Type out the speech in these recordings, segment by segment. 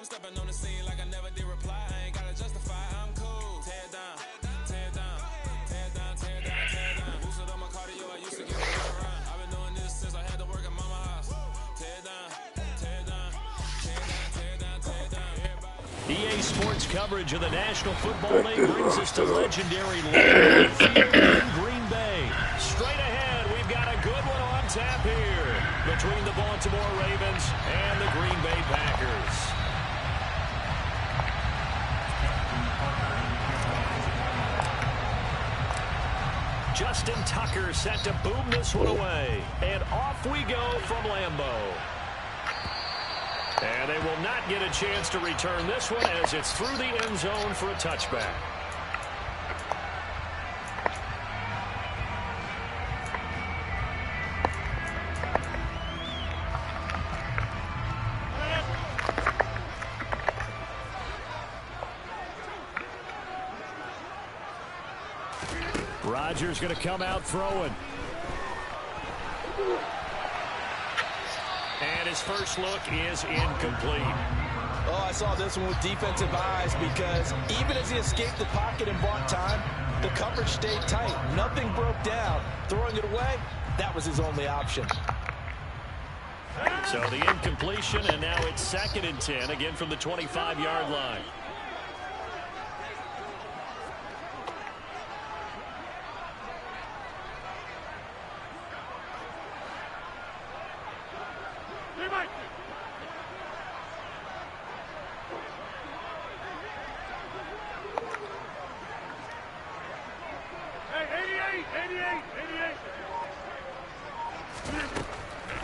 I'm stepping on the scene like I never did reply. I ain't gotta justify, I'm cool. Tear down, tear down, tear down, tear down, tear down. Boosted up my cardio, I used to get a good run. I've been doing this since I had to work at mama house. Tear down, tear down, tear down, tear down, tear down. EA Sports coverage of the National Football League brings us to legendary Lambeau Field in Green Bay. Straight ahead, we've got a good one on tap here between the Baltimore Ravens and the Green Bay Packers. Justin Tucker set to boom this one away. And off we go from Lambeau. And they will not get a chance to return this one as it's through the end zone for a touchback. Rodgers going to come out throwing. And his first look is incomplete. Oh, I saw this one with defensive eyes because even as he escaped the pocket and bought time, the coverage stayed tight. Nothing broke down. Throwing it away, that was his only option. So the incompletion, and now it's 2nd and 10, again from the 25-yard line.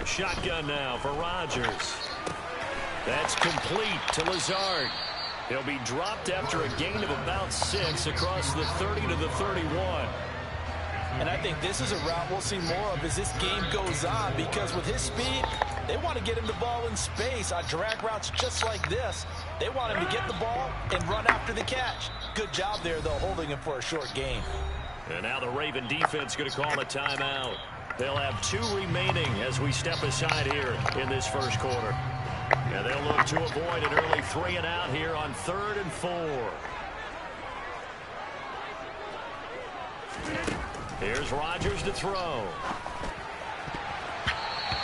Shotgun now for Rodgers. That's complete to Lazard. He'll be dropped after a gain of about 6 across the 30 to the 31. And I think this is a route we'll see more of as this game goes on because with his speed, they want to get him the ball in space on drag routes just like this. They want him to get the ball and run after the catch. Good job there, though, holding him for a short gain. And now the Raven defense going to call a timeout. They'll have 2 remaining as we step aside here in this first quarter. And they'll look to avoid an early 3-and-out here on 3rd and 4. Here's Rodgers to throw.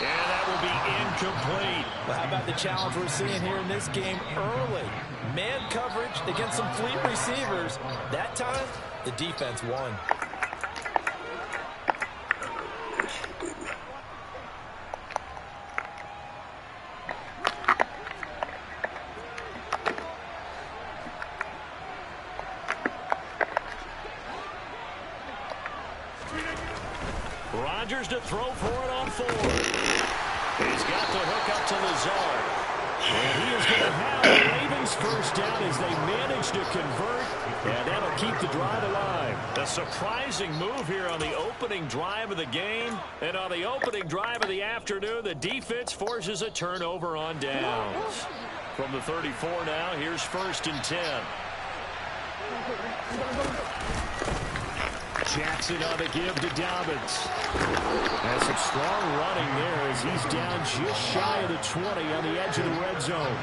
And that will be incomplete. Well, how about the challenge we're seeing here in this game early? Man coverage against some fleet receivers. That time, the defense won. Rodgers to throw for it on 4. He's got the hook up to Lazard. And he is going to have the Ravens first down as they manage to convert. And that'll keep the drive alive. A surprising move here on the opening drive of the game. And on the opening drive of the afternoon, the defense forces a turnover on downs. From the 34 now, here's 1st and 10. Jackson on the give to Dobbins. Has some strong running there as he's down just shy of the 20 on the edge of the red zone.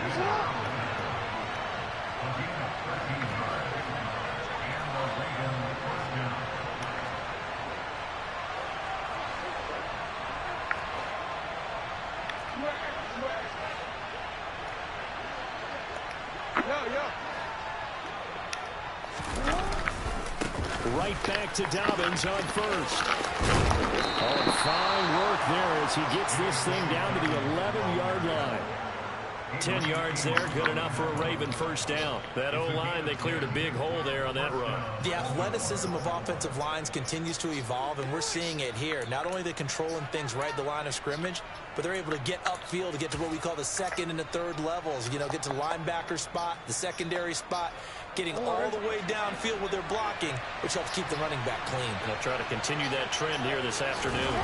Right back to Dobbins on 1st. Oh, fine work there as he gets this thing down to the 11-yard line. 10 yards there, good enough for a Raven first down. That O-line, they cleared a big hole there on that run. The athleticism of offensive lines continues to evolve, and we're seeing it here. Not only they're controlling things right at the line of scrimmage, but they're able to get upfield to get to what we call the 2nd and the 3rd levels. You know, get to the linebacker spot, the secondary spot, getting all the way downfield with their blocking, which helps keep the running back clean. They'll try to continue that trend here this afternoon.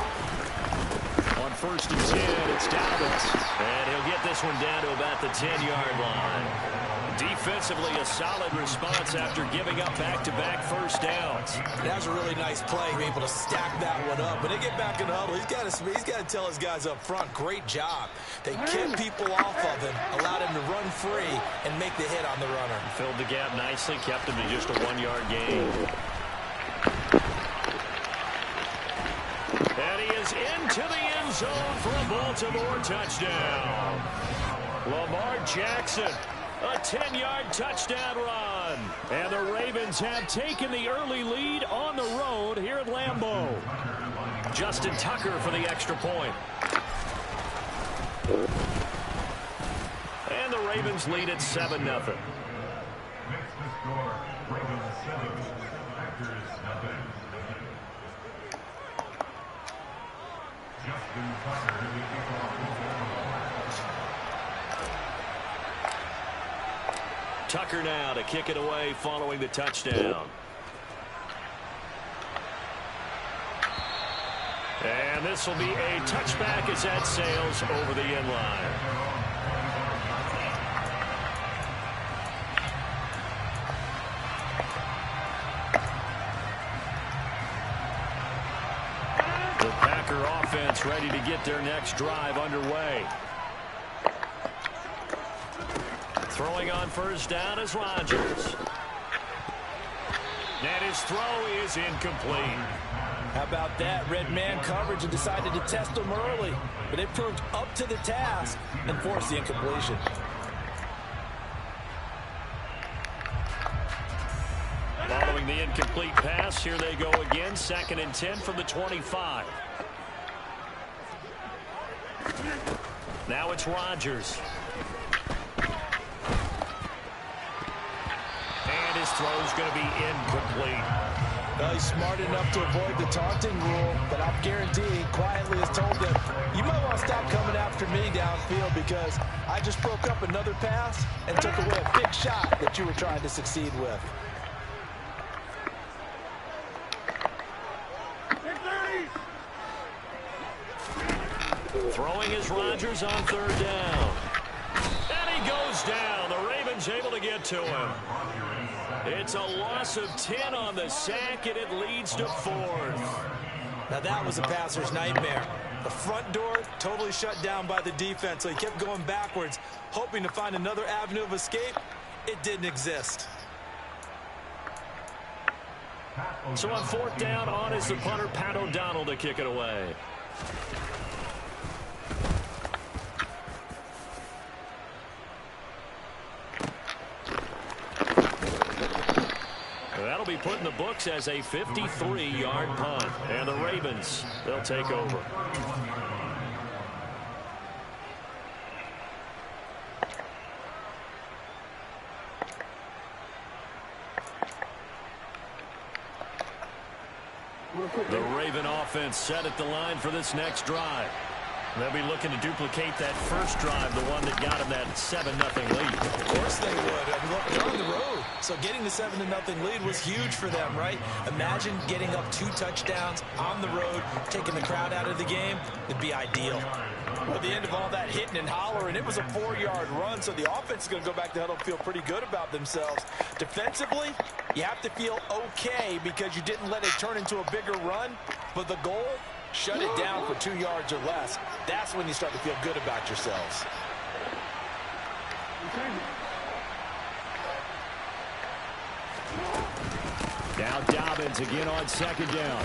On 1st and 10, it's Dobbins. And he'll get this one down to about the 10-yard line. Defensively, a solid response after giving up back-to-back first downs. That was a really nice play, be able to stack that one up. When they get back in the huddle, he's got to tell his guys up front, great job. They kept people off of him, allowed him to run free, and make the hit on the runner. Filled the gap nicely, kept him to just a 1-yard gain. And he is into the end zone for a Baltimore touchdown. Lamar Jackson, a 10-yard touchdown run. And the Ravens have taken the early lead on the road here at Lambeau. Justin Tucker for the extra point. And the Ravens lead at 7-0. Makes the score Ravens 7, Packers nothing. Justin Tucker to kick off Tucker now to kick it away following the touchdown. And this will be a touchback as that sails over the end line. The Packer offense ready to get their next drive underway. Throwing on first down is Rodgers. And his throw is incomplete. How about that? Red man coverage and decided to test them early. But they proved up to the task and forced the incompletion. Following the incomplete pass, here they go again. 2nd and 10 from the 25. Now it's Rodgers. And his throw's going to be incomplete. Well, he's smart enough to avoid the taunting rule, but I'll guarantee he quietly has told them, you might want to stop coming after me downfield because I just broke up another pass and took away a big shot that you were trying to succeed with. Throwing is Rodgers on 3rd down. And he goes down. The Ravens able to get to him. It's a loss of 10 on the sack, and it leads to 4th. Now that was a passer's nightmare. The front door totally shut down by the defense, so he kept going backwards, hoping to find another avenue of escape. It didn't exist. So on 4th down, on is the punter, Pat O'Donnell, to kick it away. That'll be put in the books as a 53-yard punt. And the Ravens, they'll take over. The Raven offense set at the line for this next drive. They'll be looking to duplicate that first drive, the one that got them that 7-0 lead. Of course they would. I mean, look, they're on the road. So getting the 7-0 lead was huge for them, right? Imagine getting up 2 touchdowns on the road, taking the crowd out of the game. It'd be ideal. At the end of all that hitting and hollering, it was a 4-yard run, so the offense is going to go back to huddle and feel pretty good about themselves. Defensively, you have to feel okay because you didn't let it turn into a bigger run, but the goal, shut it down for 2 yards or less. That's when you start to feel good about yourselves. Now Dobbins again on 2nd down.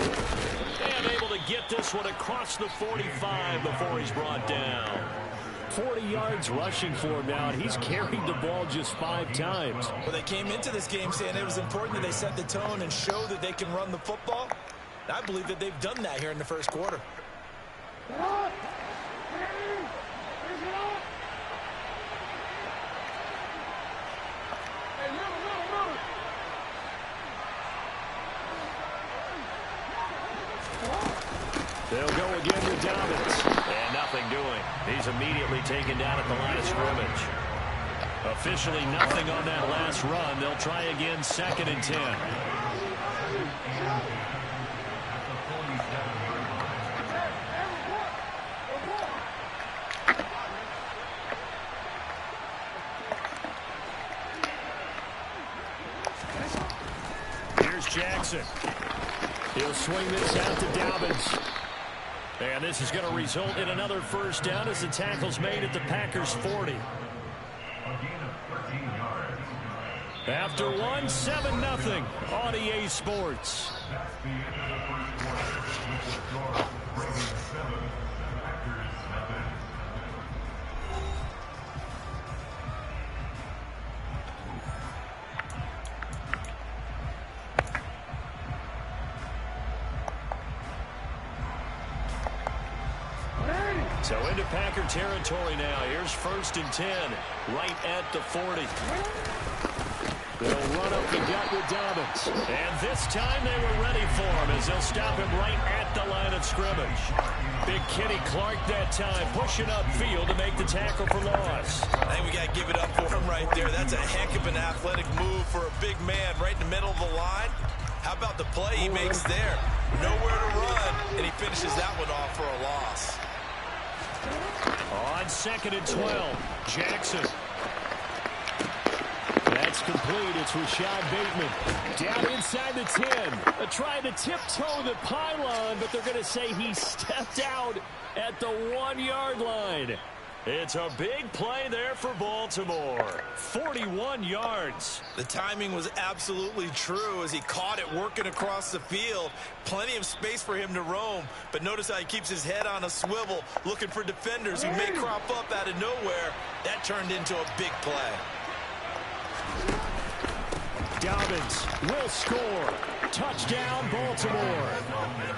And able to get this one across the 45 before he's brought down. 40 yards rushing for him now, and he's carried the ball just 5 times. Well, they came into this game saying it was important that they set the tone and show that they can run the football. I believe that they've done that here in the first quarter. They'll go again with Dobbins. And nothing doing. He's immediately taken down at the line of scrimmage. Officially nothing on that last run. They'll try again 2nd and 10. Jackson. He'll swing this out to Dobbins. And this is going to result in another first down as the tackle's made at the Packers' 40. A gain of 13 yards. After 7-0 on EA Sports. That's the end of the first quarter. With the score, Ravens 7, Packers nothing. So into Packer territory now. Here's 1st and 10, right at the 40. They'll run up the gut with Dobbins. And this time they were ready for him as they'll stop him right at the line of scrimmage. Big Kenny Clark that time pushing upfield to make the tackle for loss. I think we got to give it up for him right there. That's a heck of an athletic move for a big man right in the middle of the line. How about the play he makes there? Nowhere to run, and he finishes that one off for a loss. On 2nd and 12, Jackson. That's complete. It's Rashad Bateman. Down inside the 10. Trying to tiptoe the pylon, but they're going to say he stepped out at the 1-yard line. It's a big play there for Baltimore. 41 yards. The timing was absolutely true as he caught it working across the field. Plenty of space for him to roam, but notice how he keeps his head on a swivel looking for defenders who may crop up out of nowhere. That turned into a big play. Dobbins will score. Touchdown, Baltimore.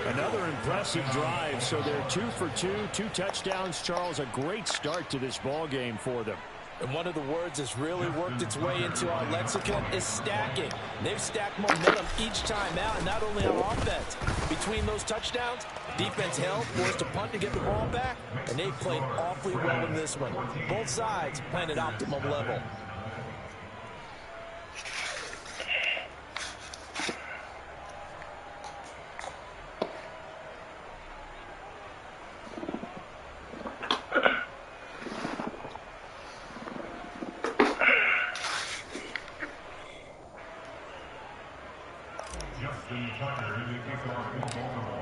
Another impressive drive, so they're 2 for 2, 2 touchdowns. Charles, a great start to this ball game for them. And one of the words that's really worked its way into our lexicon is stacking. They've stacked momentum each time out, and not only on offense. Between those touchdowns, defense held, forced a punt to get the ball back, and they played awfully well in this one. Both sides playing at optimum level.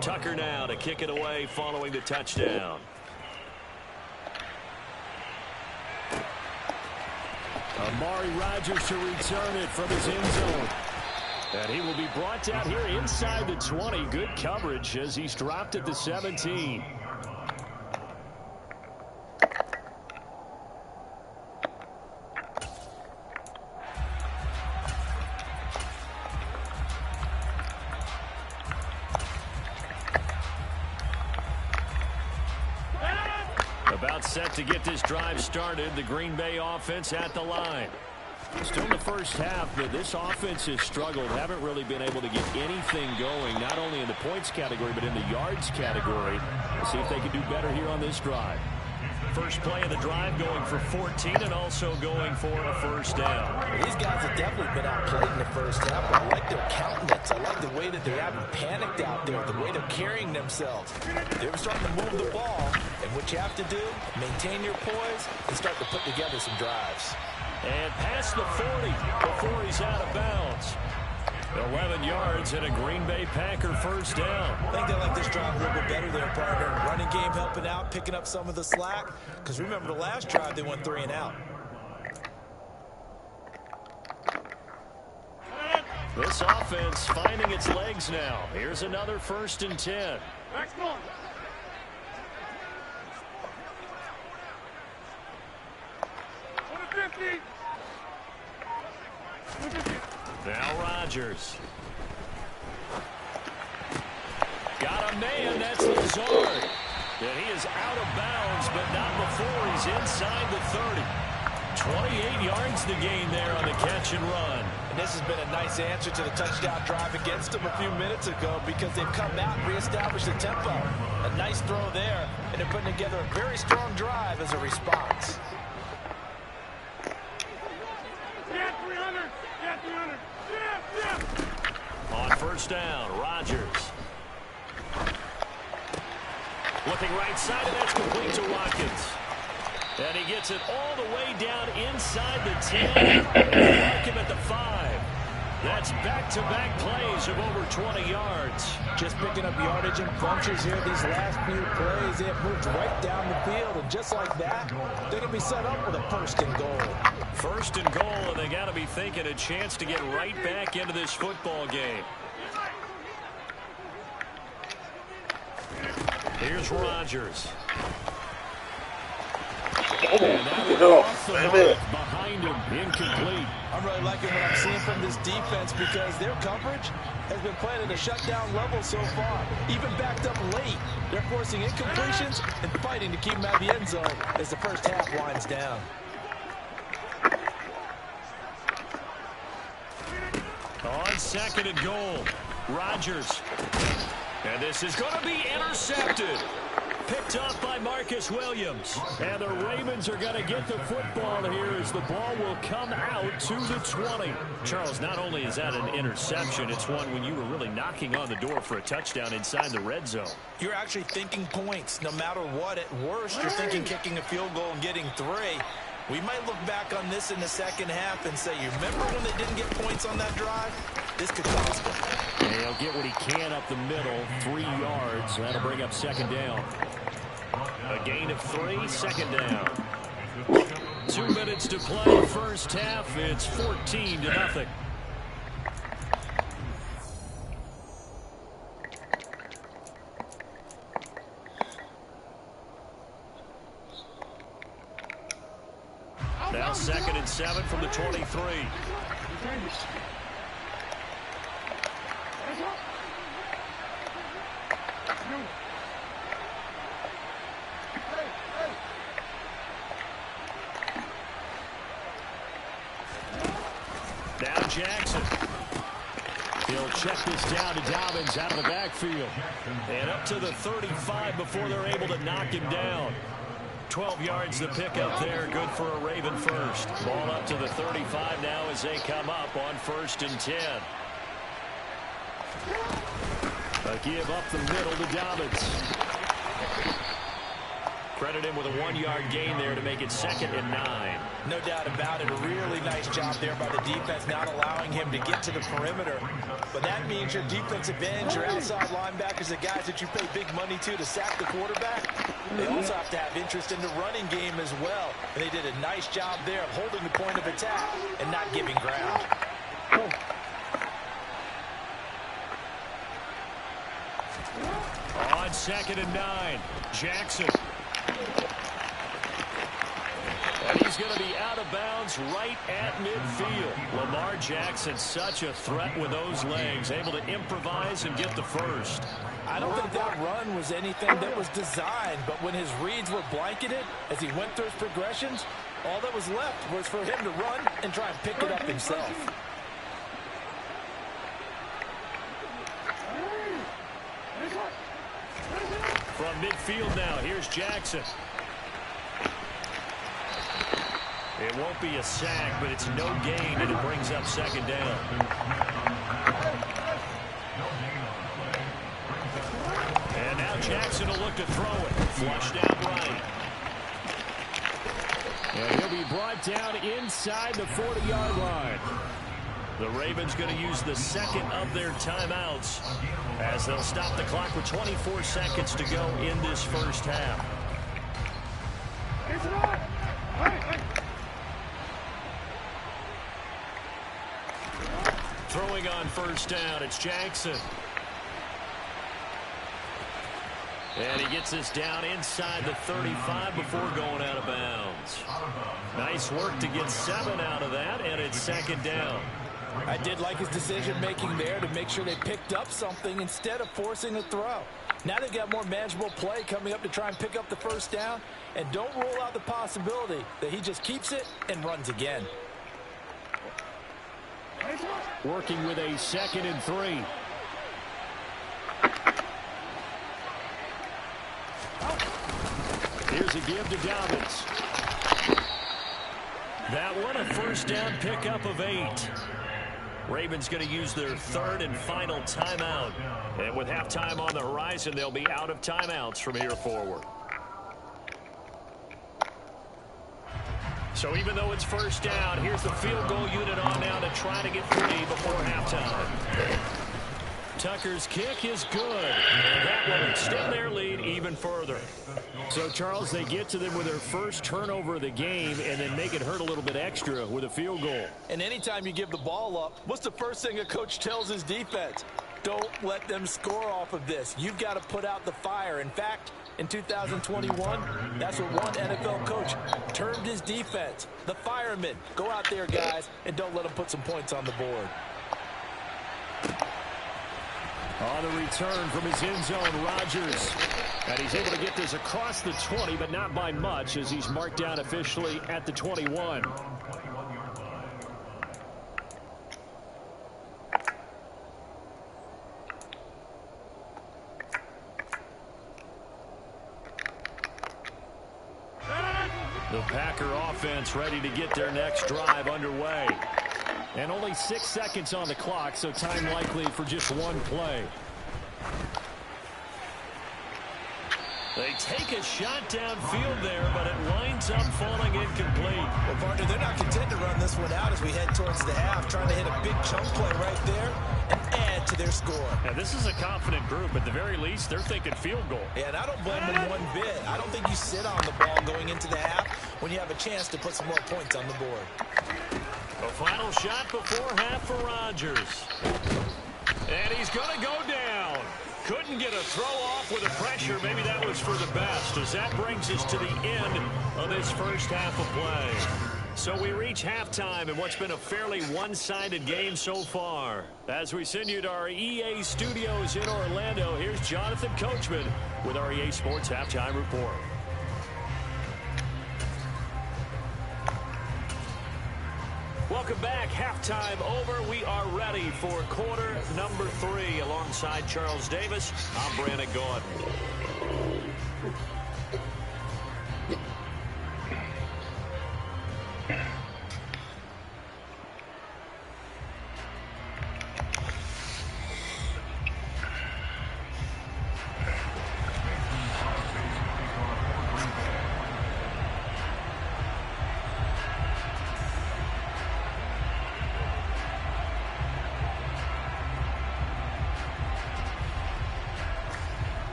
Tucker now to kick it away following the touchdown. Amari Rodgers to return it from his end zone. And he will be brought down here inside the 20. Good coverage as he's dropped at the 17. About set to get this drive started. The Green Bay offense at the line. Still in the first half, but this offense has struggled. Haven't really been able to get anything going, not only in the points category, but in the yards category. We'll see if they can do better here on this drive. First play of the drive going for 14 and also going for a first down. These guys have definitely been outplayed in the first half, but I like their countenance. I like the way that they haven't panicked out there, the way they're carrying themselves. They're starting to move the ball, and what you have to do, maintain your poise and start to put together some drives. And past the 40 before he's out of bounds. 11 yards and a Green Bay Packer first down. I think they like this drive a little bit better there, partner. Running game helping out, picking up some of the slack. Because remember the last drive, they went 3 and out. This offense finding its legs now. Here's another 1st and 10. Next one. Now Rodgers. Got a man, that's Lazard. And he is out of bounds, but not before he's inside the 30. 28 yards the gain there on the catch and run. And this has been a nice answer to the touchdown drive against them a few minutes ago because they've come out and reestablished the tempo. A nice throw there, and they're putting together a very strong drive as a response. On first down, Rodgers. Looking right side, and that's complete to Watkins. And he gets it all the way down inside the 10. And mark him at the 5. That's back-to-back plays of over 20 yards. Just picking up yardage in bunches here these last few plays. They have moved right down the field, and just like that, they're going to be set up with a first and goal. First and goal, and they got to be thinking a chance to get right back into this football game. Here's Rodgers. And that is off the mark behind him, incomplete. I'm really liking what I'm seeing from this defense because their coverage has been playing at a shutdown level so far. Even backed up late, they're forcing incompletions and fighting to keep them out of the end zone as the first half winds down. On second and goal, Rodgers. And this is going to be intercepted. Picked off by Marcus Williams. And the Ravens are going to get the football here as the ball will come out to the 20. Charles, not only is that an interception, it's one when you were really knocking on the door for a touchdown inside the red zone. You're actually thinking points. No matter what, at worst, you're thinking kicking a field goal and getting 3. We might look back on this in the second half and say, you remember when they didn't get points on that drive? This could cost them. And he'll get what he can up the middle, 3 yards. That'll bring up second down. A gain of 3, second down. 2 minutes to play, first half. It's 14-0. Now second and 7 from the 23. Now Jackson. He'll check this down to Dobbins out of the backfield. And up to the 35 before they're able to knock him down. 12 yards to pick up there. Good for a Raven first. Ball up to the 35 now as they come up on 1st and 10. A give up the middle to Dobbins. Credit him with a 1-yard gain there to make it 2nd and 9. No doubt about it. A really nice job there by the defense, not allowing him to get to the perimeter. But that means your defensive ends, your outside linebackers, the guys that you pay big money to sack the quarterback, they also have to have interest in the running game as well. And they did a nice job there of holding the point of attack and not giving ground. On 2nd and 9, Jackson. And he's going to be out of bounds right at midfield. Lamar Jackson, such a threat with those legs, able to improvise and get the first. I don't think that run was anything that was designed, but when his reads were blanketed as he went through his progressions, all that was left was for him to run and try and pick it up himself. From midfield now, here's Jackson. It won't be a sack, but it's no gain, and it brings up 2nd down. And now Jackson will look to throw it. Flush down right. And he'll be brought down inside the 40-yard line. The Ravens going to use the 2nd of their timeouts as they'll stop the clock with 24 seconds to go in this first half. Throwing on 1st down, it's Jackson. And he gets this down inside the 35 before going out of bounds. Nice work to get 7 out of that, and it's 2nd down. I did like his decision-making there to make sure they picked up something instead of forcing a throw. Now they've got more manageable play coming up to try and pick up the 1st down, and don't rule out the possibility that he just keeps it and runs again. Working with a 2nd and 3. Here's a give to Dobbins. That one, a 1st down pickup of 8. Ravens going to use their 3rd and final timeout. And with halftime on the horizon, they'll be out of timeouts from here forward. So even though it's first down, here's the field goal unit on now to try to get free before halftime. Tucker's kick is good, and that will extend their lead even further. So, Charles, they get to them with their first turnover of the game and then make it hurt a little bit extra with a field goal. And anytime you give the ball up, what's the first thing a coach tells his defense? Don't let them score off of this. You've got to put out the fire. In fact, in 2021, that's what one NFL coach termed his defense. The firemen. Go out there, guys, and don't let them put some points on the board. On the return from his end zone, Rodgers. And he's able to get this across the 20, but not by much, as he's marked down officially at the 21. The Packer offense ready to get their next drive underway. And only 6 seconds on the clock, so time likely for just one play. They take a shot downfield there, but it winds up falling incomplete. Well, partner, they're not content to run this one out as we head towards the half, trying to hit a big chunk play right there and add to their score. Now, this is a confident group. At the very least, they're thinking field goal. Yeah, and I don't blame them one bit. I don't think you sit on the ball going into the half when you have a chance to put some more points on the board. A final shot before half for Rodgers. And he's going to go down. Couldn't get a throw off with the pressure. Maybe that was for the best, as that brings us to the end of this first half of play. So we reach halftime in what's been a fairly one-sided game so far. As we send you to our EA studios in Orlando, here's Jonathan Coachman with our EA Sports Halftime Report. Welcome back. Halftime over. We are ready for quarter number 3. Alongside Charles Davis, I'm Brandon Gaudin.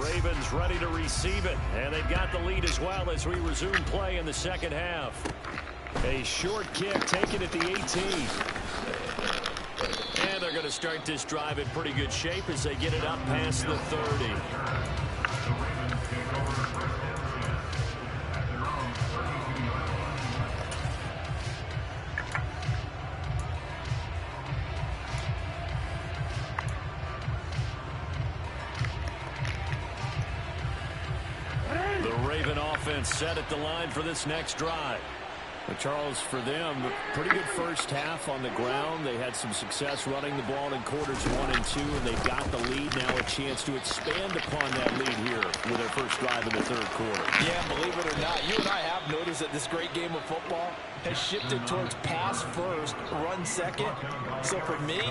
Ravens ready to receive it, and they've got the lead as well as we resume play in the second half. A short kick taken at the 18. And they're going to start this drive in pretty good shape as they get it up past the 30. Set at the line for this next drive. But Charles, for them, a pretty good first half on the ground. They had some success running the ball in quarters 1 and 2, and they've got the lead. Now a chance to expand upon that lead here with their first drive in the third quarter. Yeah, believe it or not, you and I have noticed that this great game of football has shifted towards pass first, run second. So for me,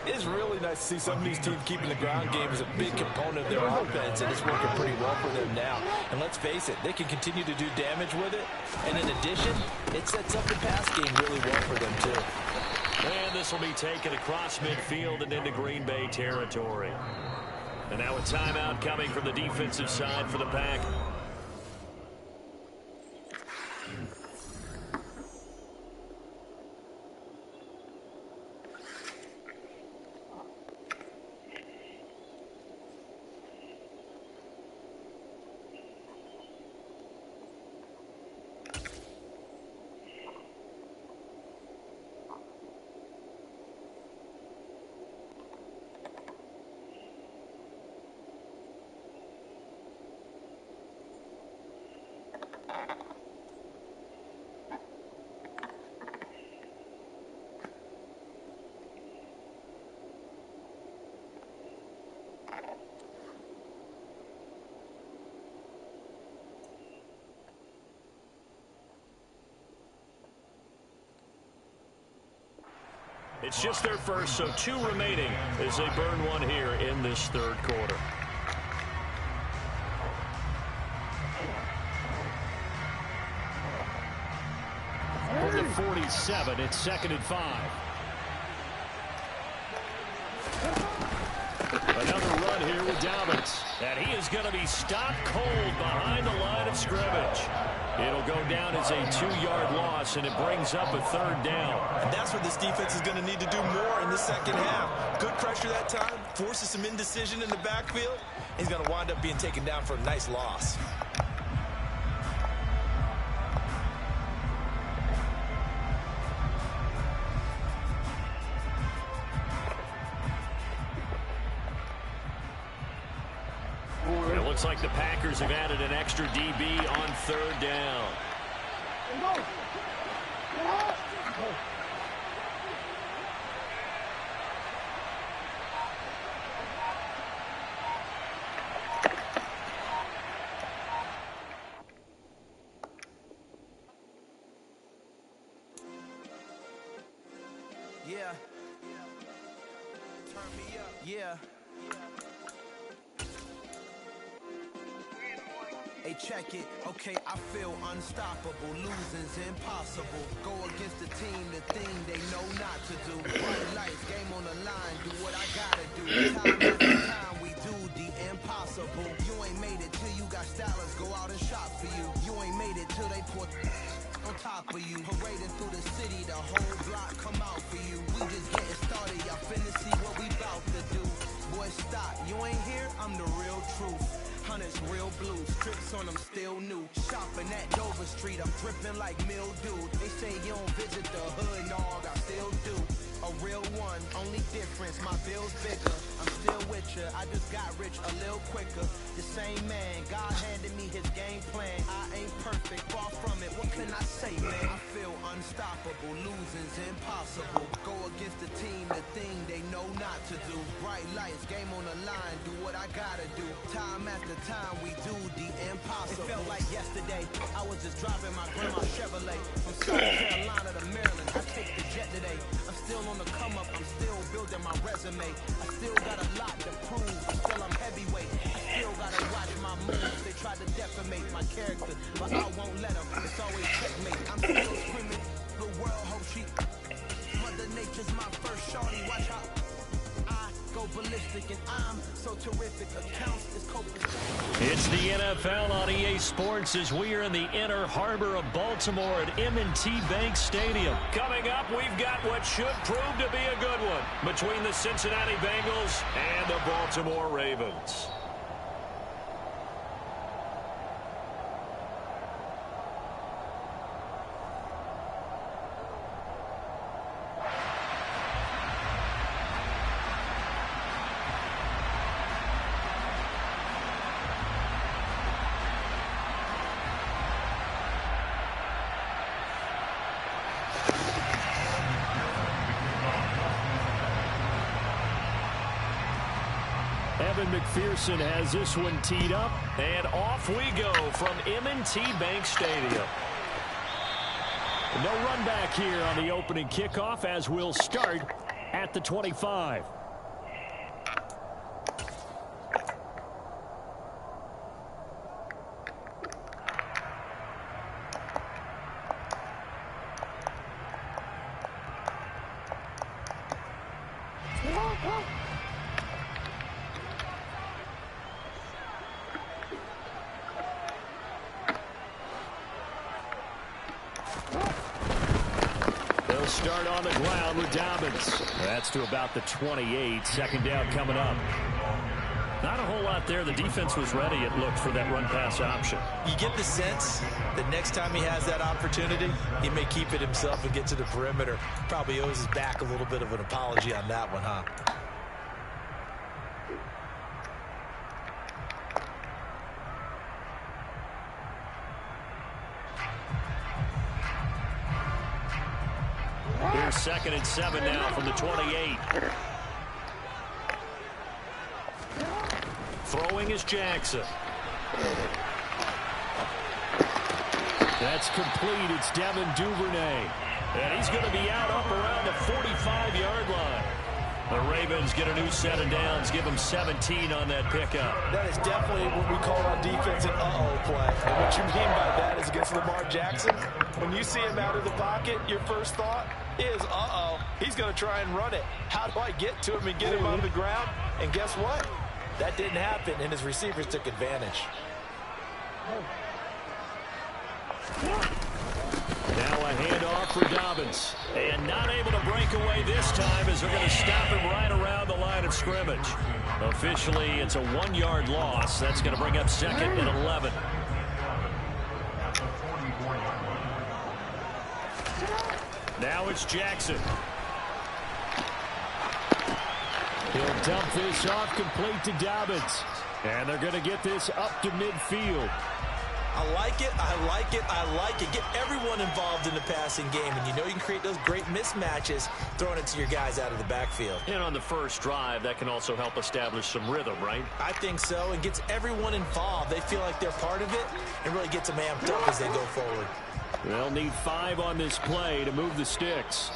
it's really nice to see some of these teams keeping the ground game as a big component of their offense, and it's working pretty well for them now. And let's face it, they can continue to do damage with it. And in addition, it sets up the pass game really well for them too. And this will be taken across midfield and into Green Bay territory. And now a timeout coming from the defensive side for the Pack. It's just their first, so 2 remaining as they burn one here in this third quarter. 47. It's 2nd and 5. Another run here with Dobbins. And he is going to be stopped cold behind the line of scrimmage. It'll go down as a 2-yard loss, and it brings up a 3rd down. And that's what this defense is going to need to do more in the second half. Good pressure that time, forces some indecision in the backfield. He's going to wind up being taken down for a nice loss. It looks like the Packers have added an extra DB on 3rd down. Yeah. Turn me up. Yeah. Hey, check it. Okay, I feel unstoppable. Losing's impossible. Go against the team, the thing they know not to do. Bright lights, game on the line. Do what I gotta do. Time after time, we do the impossible. You ain't made it till you got stylists go out and shop for you. You ain't made it till they put on top of you. Parading through the city, the whole block come out for you. We just getting started. Y'all finna see what we bout to do. Boy, stop. You ain't here? I'm the real truth. Hunters, real blue, strips on them still new. Shopping at Dover Street, I'm dripping like mildew. They say you don't visit the hood, dog, I still do. A real one, only difference, my bill's bigger. I'm still with ya, I just got rich a little quicker. The same man, God handed me his game plan. I ain't perfect, far from it, what can I say, man? I feel unstoppable, losing's impossible. Go against the team, the thing they know not to do. Bright lights, game on the line, do what I gotta do. Time after time, we do the impossible. It felt like yesterday, I was just driving my grandma's Chevrolet. From South Carolina to Maryland, I take the jet today. I'm still on the come up, I'm still building my resume. I still got a lot to prove, still I'm heavyweight. I still gotta watch my moves, they try to defamate my character, but I won't let them, it's always checkmate. I'm still screaming, the world hope she, Mother Nature's my first shorty, watch how I go ballistic and I'm so terrific, accounts is copious. It's the NFL on EA Sports as we are in the inner harbor of Baltimore at M&T Bank Stadium. Coming up, we've got what should prove to be a good one between the Cincinnati Bengals and the Baltimore Ravens. McPherson has this one teed up, and off we go from M&T Bank Stadium. No run back here on the opening kickoff as we'll start at the 25. Start on the ground with Dobbins. That's to about the 28. Second down coming up. Not a whole lot there. The defense was ready, it looked, for that run-pass option. You get the sense that next time he has that opportunity, he may keep it himself and get to the perimeter. Probably owes his back a little bit of an apology on that one, huh? Here's 2nd and 7 now from the 28. Throwing is Jackson. That's complete. It's Devin Duvernay. And he's going to be out up around the 45-yard line. The Ravens get a new set of downs, give them 17 on that pickup. That is definitely what we call on defense an uh-oh play. And what you mean by that is against Lamar Jackson, When you see him out of the pocket, your first thought is, uh-oh, he's going to try and run it. How do I get to him and get him on the ground? And guess what? That didn't happen, and his receivers took advantage. Now a handoff for Dobbins. And not able to break away this time as they're going to stop him right around the line of scrimmage. Officially, it's a 1-yard loss. That's going to bring up 2nd and 11. Now it's Jackson. He'll dump this off complete to Dobbins. And they're going to get this up to midfield. I like it, I like it, I like it. Get everyone involved in the passing game, and you know you can create those great mismatches throwing it to your guys out of the backfield. And on the first drive, that can also help establish some rhythm, right? I think so, and gets everyone involved. They feel like they're part of it and really gets them amped up as they go forward. They'll need 5 on this play to move the sticks.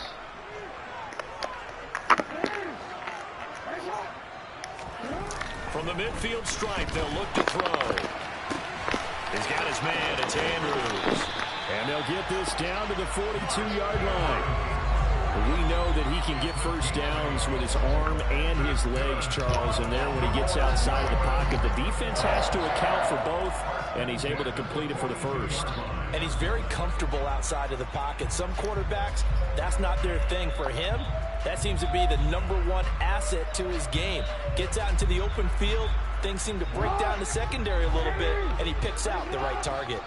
From the midfield stripe, they'll look to throw. He's got his man. It's Andrews. And they'll get this down to the 42-yard line. We know that he can get first downs with his arm and his legs, Charles. And there, when he gets outside of the pocket, the defense has to account for both, and he's able to complete it for the first. And he's very comfortable outside of the pocket. Some quarterbacks, that's not their thing. For him, that seems to be the #1 asset to his game. Gets out into the open field. Things seem to break down the secondary a little bit, and he picks out the right target.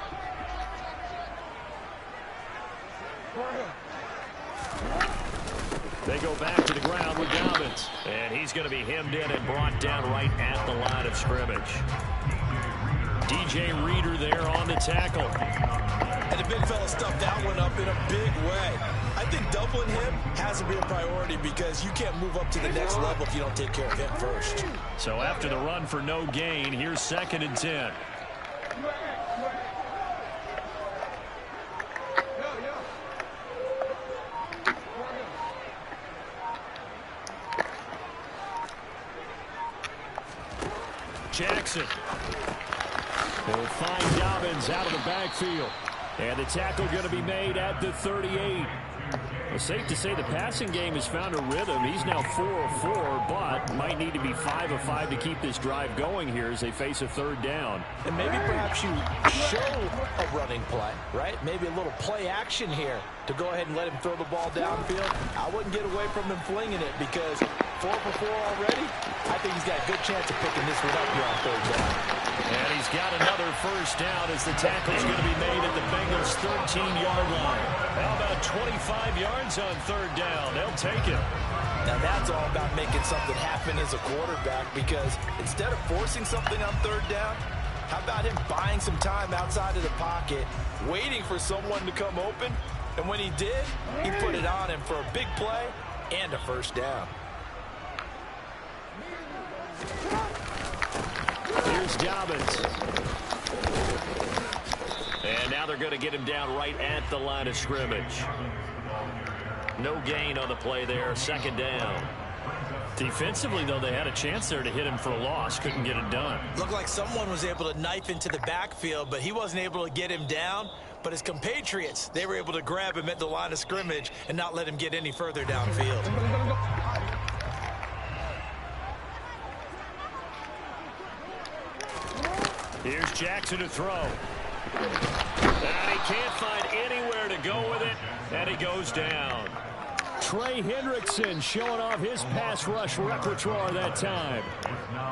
They go back to the ground with Dobbins. And he's going to be hemmed in and brought down right at the line of scrimmage. DJ Reader there on the tackle. And the big fella stuffed that one up in a big way. I think doubling him has to be a priority because you can't move up to the next level if you don't take care of him first. So after the run for no gain, here's 2nd and 10. Jackson. He'll find Dobbins out of the backfield. And the tackle going to be made at the 38. It's safe to say the passing game has found a rhythm. He's now 4 of 4, but might need to be 5 of 5 to keep this drive going here as they face a 3rd down. And maybe perhaps you show a running play, right? Maybe a little play action here to go ahead and let him throw the ball downfield. I wouldn't get away from him flinging it because 4 for 4 already. I think he's got a good chance of picking this one up here on 3rd down. And he's got another first down as the tackle's going to be made at the Bengals' 13-yard line. How about 25 yards on 3rd down? They'll take it. Now that's all about making something happen as a quarterback because instead of forcing something on 3rd down, how about him buying some time outside of the pocket, waiting for someone to come open, and when he did, he put it on him for a big play and a first down. Here's Dobbins. And now they're going to get him down right at the line of scrimmage. No gain on the play there. 2nd down. Defensively, though, they had a chance there to hit him for a loss. Couldn't get it done. Looked like someone was able to knife into the backfield, but he wasn't able to get him down. But his compatriots, they were able to grab him at the line of scrimmage and not let him get any further downfield. Here's Jackson to throw. And he can't find anywhere to go with it, and he goes down. Trey Hendrickson showing off his pass rush repertoire that time.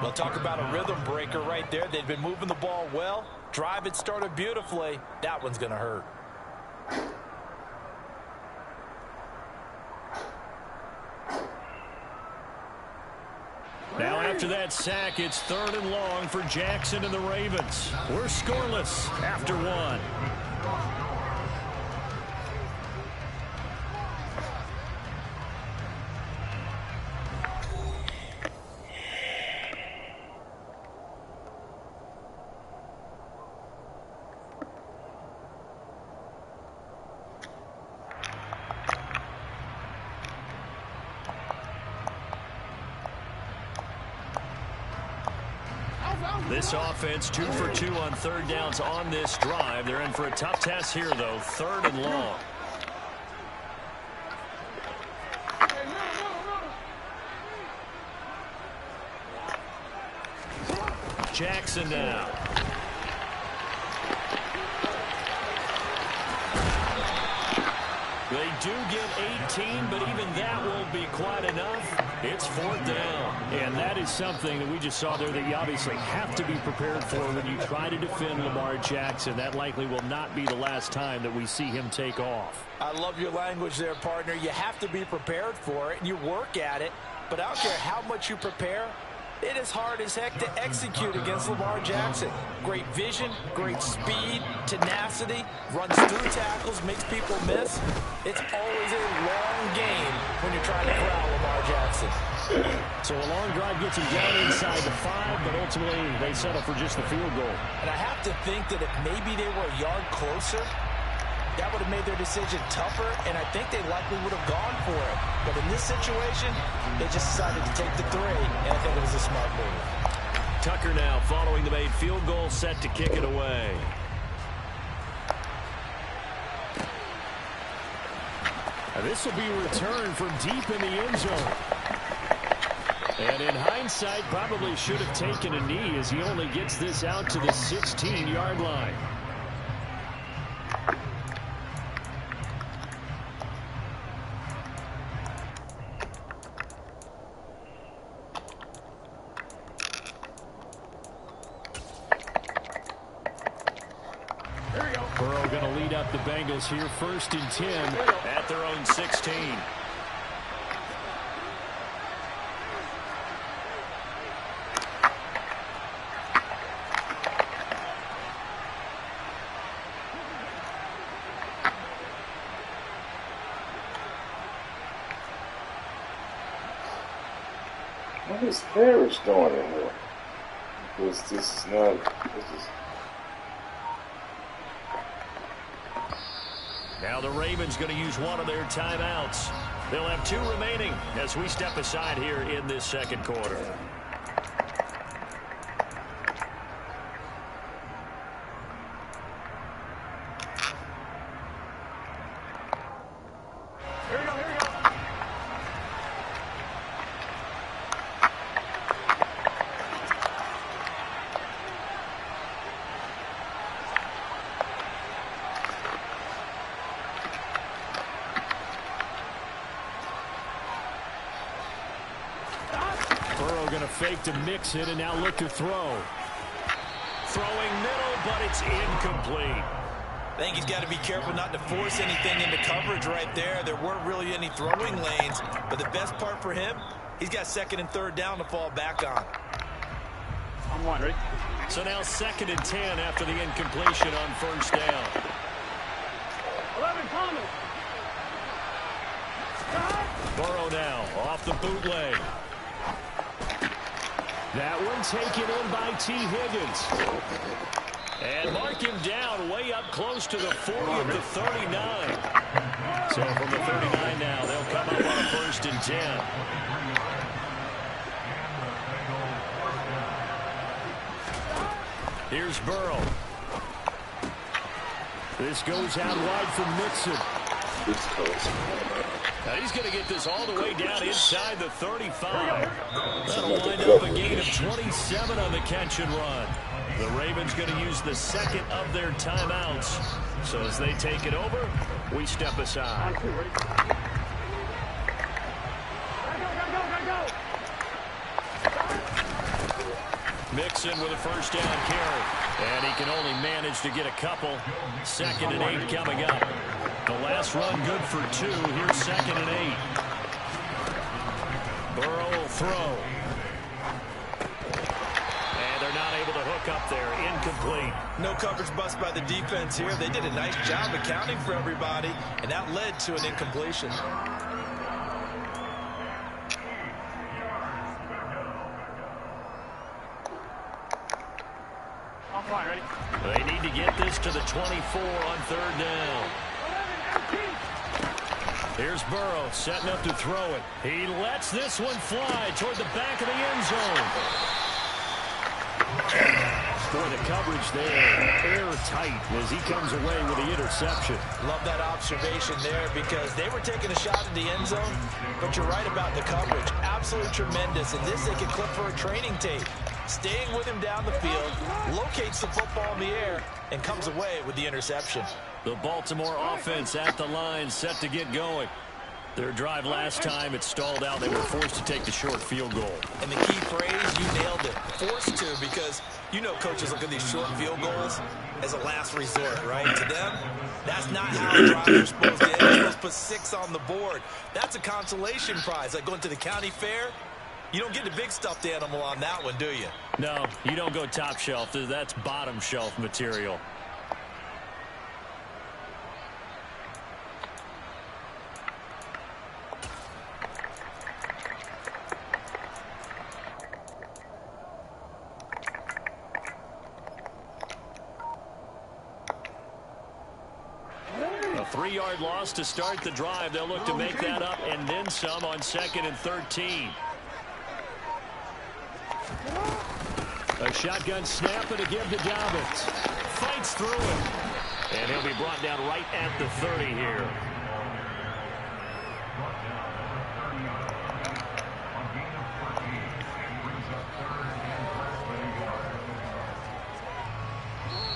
We'll talk about a rhythm breaker right there. They've been moving the ball well. Drive had started beautifully. That one's going to hurt. Now after that sack, it's 3rd and long for Jackson and the Ravens. We're scoreless after 1. This offense 2 for 2 on third downs on this drive. They're in for a tough test here, though. 3rd and long. Jackson now. They do get 18, but even that won't be quite enough. It's 4th down. And that is something that we just saw there that you obviously have to be prepared for when you try to defend Lamar Jackson. That likely will not be the last time that we see him take off. I love your language there, partner. You have to be prepared for it, and you work at it. But I don't care how much you prepare, it is hard as heck to execute against Lamar Jackson. Great vision, great speed, tenacity, runs through tackles, makes people miss. It's always a long game when you're trying to corral Lamar Jackson. So a long drive gets him down inside the 5, but ultimately they settle for just the field goal. And I have to think that if maybe they were a yard closer, that would have made their decision tougher, and I think they likely would have gone for it. But in this situation, they just decided to take the 3, and I think it was a smart move. Tucker now following the made field goal, set to kick it away. Now this will be returned from deep in the end zone. And in hindsight, probably should have taken a knee as he only gets this out to the 16-yard line. Burrow going to lead up the Bengals here, 1st and 10 at their own 16. What is Harris doing in here? Because this is not. Now the Ravens going to use one of their timeouts. They'll have 2 remaining as we step aside here in this 2nd quarter. going to fake to mix it and now look to throw. Throwing middle, but it's incomplete. I think he's got to be careful not to force anything into coverage right there. There weren't really any throwing lanes, but the best part for him, he's got 2nd and 3rd down to fall back on. I'm one, ready? So now 2nd and 10 after the incompletion on 1st down. 11 coming. Burrow now off the bootleg. That one taken in by T. Higgins. And mark him down way up close to the 40 at the 39. So from the 39 now, they'll come up on a 1st and 10. Here's Burrow. This goes out wide from Mixon. Now he's going to get this all the way down inside the 35. That'll wind up a gain of 27 on the catch and run. The Ravens going to use the 2nd of their timeouts. So as they take it over, we step aside. Mixon with a 1st down carry. And he can only manage to get a couple. 2nd and 8 coming up. The last run good for 2. Here's 2nd and 8. Burrow will throw. And they're not able to hook up there. Incomplete. No coverage bust by the defense here. They did a nice job accounting for everybody, and that led to an incompletion. Ready? They need to get this to the 24 on 3rd down. Here's Burrow setting up to throw it. He lets this one fly toward the back of the end zone. Boy, the coverage there, airtight as he comes away with the interception. Love that observation there because they were taking a shot at the end zone, but you're right about the coverage. Absolutely tremendous. And this they could clip for a training tape. Staying with him down the field, locates the football in the air, and comes away with the interception. The Baltimore offense at the line, set to get going. Their drive last time, it stalled out. They were forced to take the short field goal. And the key phrase, you nailed it, forced to, because you know coaches look at these short field goals as a last resort, right? To them, that's not how drives are supposed to end. They're supposed to put 6 on the board. That's a consolation prize. Like going to the county fair, you don't get the big stuffed animal on that one, do you? No, you don't go top shelf. That's bottom shelf material. A 3-yard loss to start the drive. They'll look to make that up and then some on 2nd and 13. A shotgun snap and a give to Dobbins. Fights through it. And he'll be brought down right at the 30 here.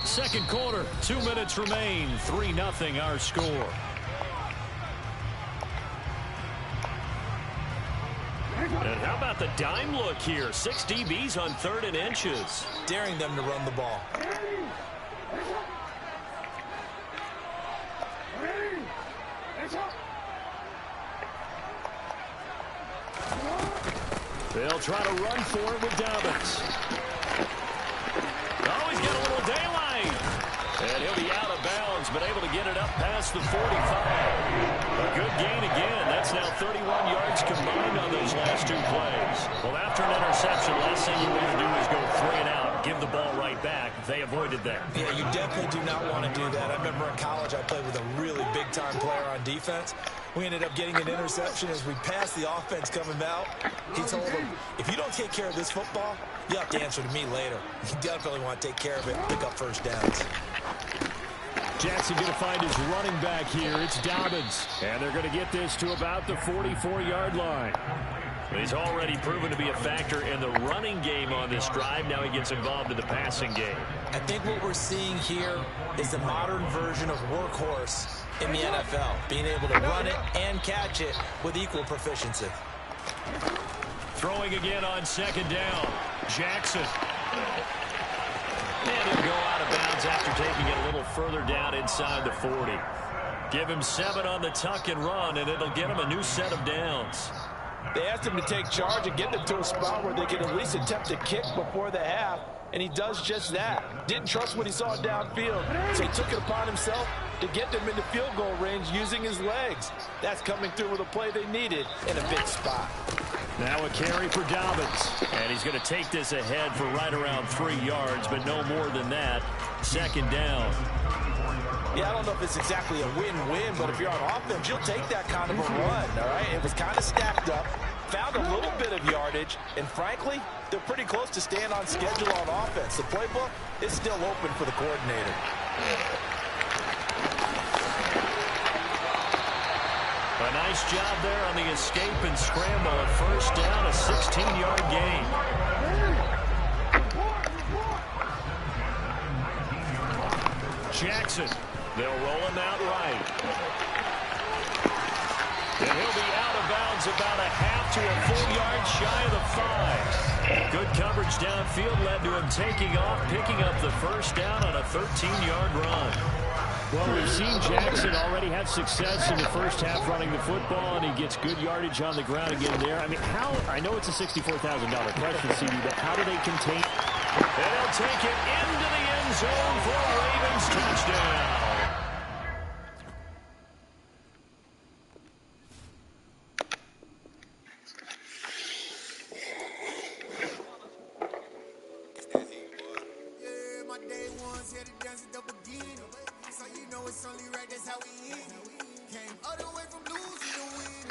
Second quarter, 2 minutes remain. 3-0 our score. And how about the dime look here? 6 DBs on 3rd and inches. Daring them to run the ball. They'll try to run for it with Dobbins. Oh, he's got a little daylight. And he'll be out of bounds, but able to get it up past the 45. A good gain again. That's now 31 yards combined on those last 2 plays. Well, after an interception, last thing you want to do is go 3 and out, give the ball right back. They avoided that. Yeah, you definitely do not want to do that. I remember in college I played with a really big-time player on defense. We ended up getting an interception as we passed the offense coming out. He told him, if you don't take care of this football, you have to answer to me later. You definitely want to take care of it and pick up first downs. Jackson going to find his running back here. It's Dobbins. And they're going to get this to about the 44-yard line. He's already proven to be a factor in the running game on this drive. Now he gets involved in the passing game. I think what we're seeing here is the modern version of workhorse in the NFL, being able to run it and catch it with equal proficiency. Throwing again on 2nd down. Jackson. And he'll go out of bounds after taking it a little further down inside the 40. Give him 7 on the tuck and run, and it'll get him a new set of downs. They asked him to take charge and get them to a spot where they can at least attempt to kick before the half, and he does just that. Didn't trust what he saw downfield, so he took it upon himself to get them into field goal range using his legs. That's coming through with a play they needed in a big spot. Now a carry for Dobbins, and he's going to take this ahead for right around 3 yards, but no more than that. 2nd down. Yeah, I don't know if it's exactly a win-win, but if you're on offense, you'll take that kind of a run, all right? It was kind of stacked up, found a little bit of yardage, and frankly, they're pretty close to staying on schedule on offense. The playbook is still open for the coordinator. A nice job there on the escape and scramble. A first down, a 16-yard gain. Jackson. They'll roll him out right. And he'll be out of bounds about a half to a full yard shy of the 5. Good coverage downfield led to him taking off, picking up the first down on a 13-yard run. Well, we've seen Jackson already have success in the first half running the football, and he gets good yardage on the ground again there. I mean, I know it's a $64,000 question, CD, but how do they contain? And they'll take it into the end zone for a Ravens touchdown. It's only right, that's how we end it. Came all the way from losing to winning.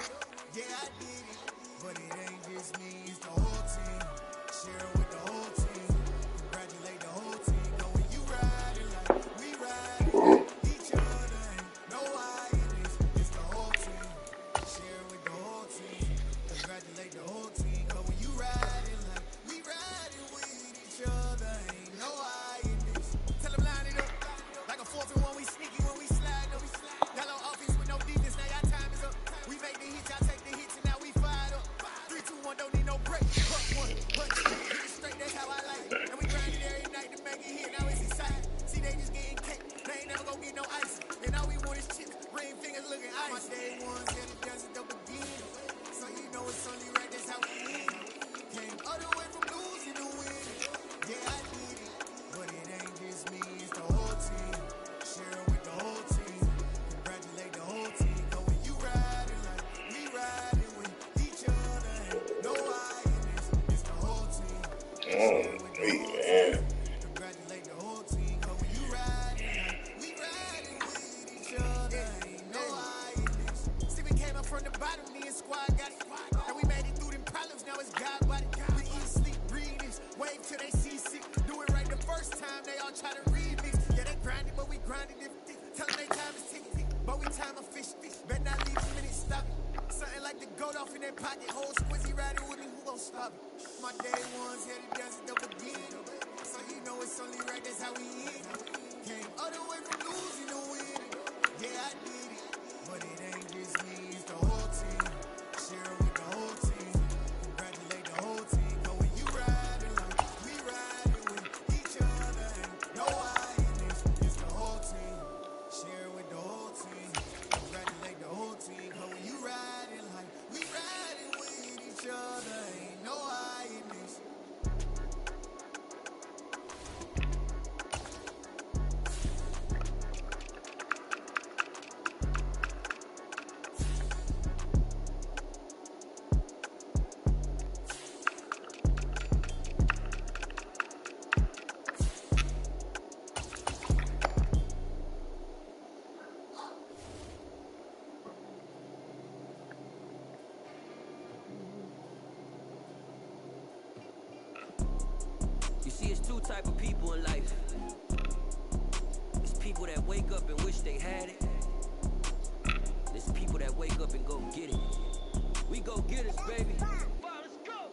Yeah, I did it. But it ain't just me, it's the whole team. Share it with the whole team. Congratulate the whole team. My day ones here to desert double again. So you know it's only right, that's how we win. Came all the way from losing to winning. Yeah, I did it. But it ain't just me, it's the whole team. Share it with the whole team. Congratulate the whole team. Cause when you riding like we riding with each other, ain't no I in this. It's the whole team. Share it with the whole team. Congratulate the whole team. Cause when you riding like we riding with each other, ain't no I in this. See, we came up from the bottom, me and squad got it. And we made it through them problems, now it's God body. We eat, sleep, breathe this. Wave till they see sick. Do it right the first time, they all try to remix. Yeah, they grinded, but we grinded it. Tell them they time is ticking, but we time a fish. Bet not leave a minute, stop it. Something like the goat off in their pocket. Whole squizzy riding with me, who gon' stop it? My day ones here to desert double again. So you know it's only right, that's how we end. Came all the way from losing to winning. Yeah, I did it. But it ain't just me, it's the whole team. Share it with the whole team. Congratulate the whole team. Cause when you riding like we riding with each other, ain't no I in this. It's the whole team. Share it with the whole team. Congratulate the whole team. Cause when you riding like we riding with each other, ain't no I in this. You see, it's two type of people in life. It's people that wake up and wish they had it. It's people that wake up and go get it. We go get it, baby.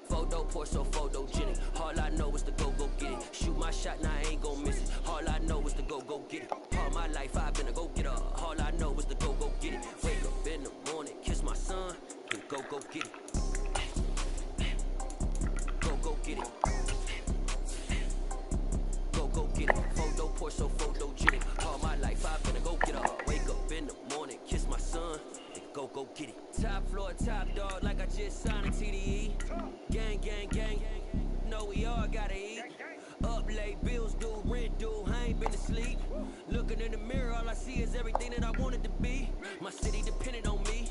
Photo pour so photogenic. All I know is to go get it. Shoot my shot, now I ain't gon' miss it. All I know is to go get it. All my life I've been a go getter. All I know is to go get it. Wake up in the morning, kiss my son, and go get it. Go get it. Go get it. Photo pour so photogenic. All my life I've been a go getter. Wake up in the morning, kiss my son, and go get it. Top floor, top dog, like I just signed a TDE. Gang, know we all gotta eat. Up late, bills due, rent due, I ain't been asleep. Looking in the mirror, all I see is everything that I wanted to be. My city depended on me,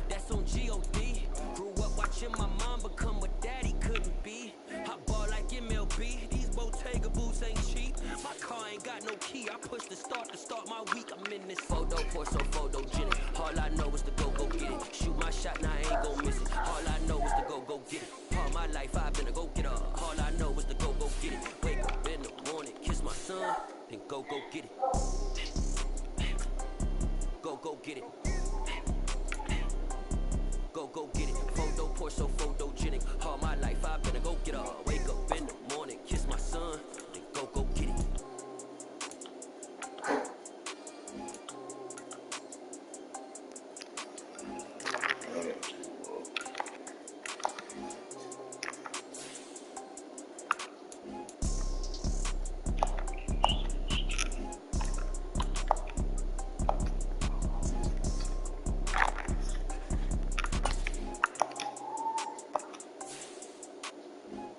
that's on G.O.D. Grew up watching my mom become what daddy couldn't be. I ball like MLB, these Bottega boots ain't cheap. My car ain't got no key, I push the start to start my week. I'm in this photo pour so photogenic. All I know is to go get it. Shoot my shot, now I ain't gon' miss it. All I know is to go get it. All my life I've been a go getter. All I know is to go get it. Wake up in the morning, kiss my son, then go get it. Go get it. Go get it. Photo pour so photogenic. All my life I've been a go getter. Wake up in the morning, kiss my son, then go get it.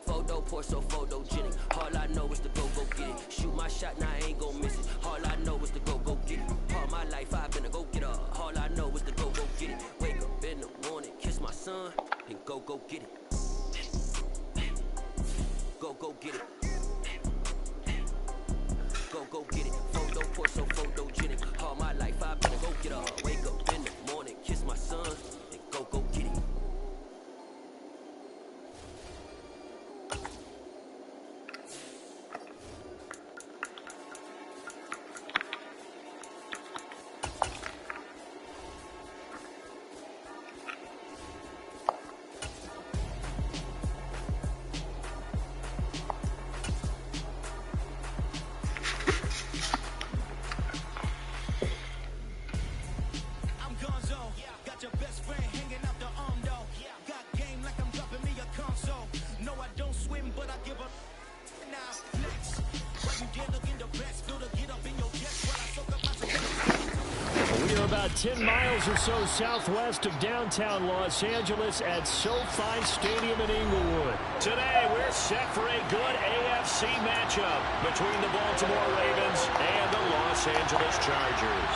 Photo pour so photogenic. All I know is to go get it. Shoot my shot, now I ain't gon' miss it. All I know is to go get it. All my life I've been a go getter. All I know is to go get it. Wake up in the morning, kiss my son, then go get it. Go get it. Go get it. Photo pour so photogenic. All my life I've been a go getter. Wake up in the morning, kiss my son, then go get it. We're about 10 miles or so southwest of downtown Los Angeles at SoFi Stadium in Inglewood. Today, we're set for a good AFC matchup between the Baltimore Ravens and the Los Angeles Chargers.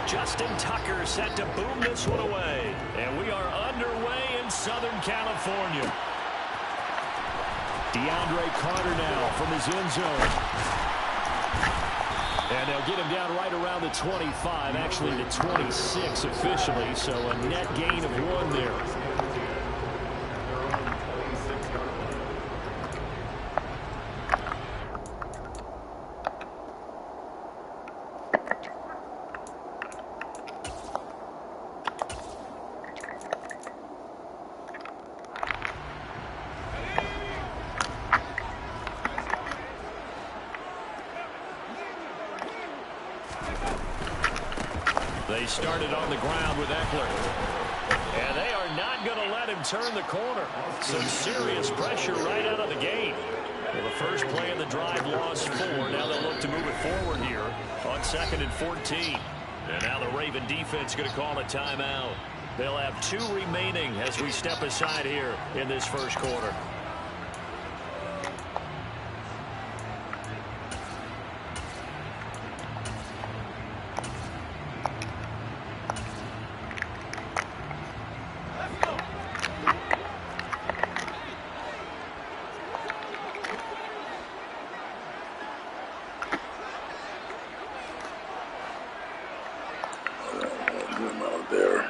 Justin Tucker set to boom this one away. And we are underway in Southern California. DeAndre Carter now from his end zone. And they'll get him down right around the 25, actually the 26 officially, so a net gain of 1 there. They started on the ground with Eckler. And they are not going to let him turn the corner. Some serious pressure right out of the gate. Well, the first play of the drive lost 4. Now they'll look to move it forward here on 2nd and 14. And now the Raven defense going to call a timeout. They'll have 2 remaining as we step aside here in this first quarter. There.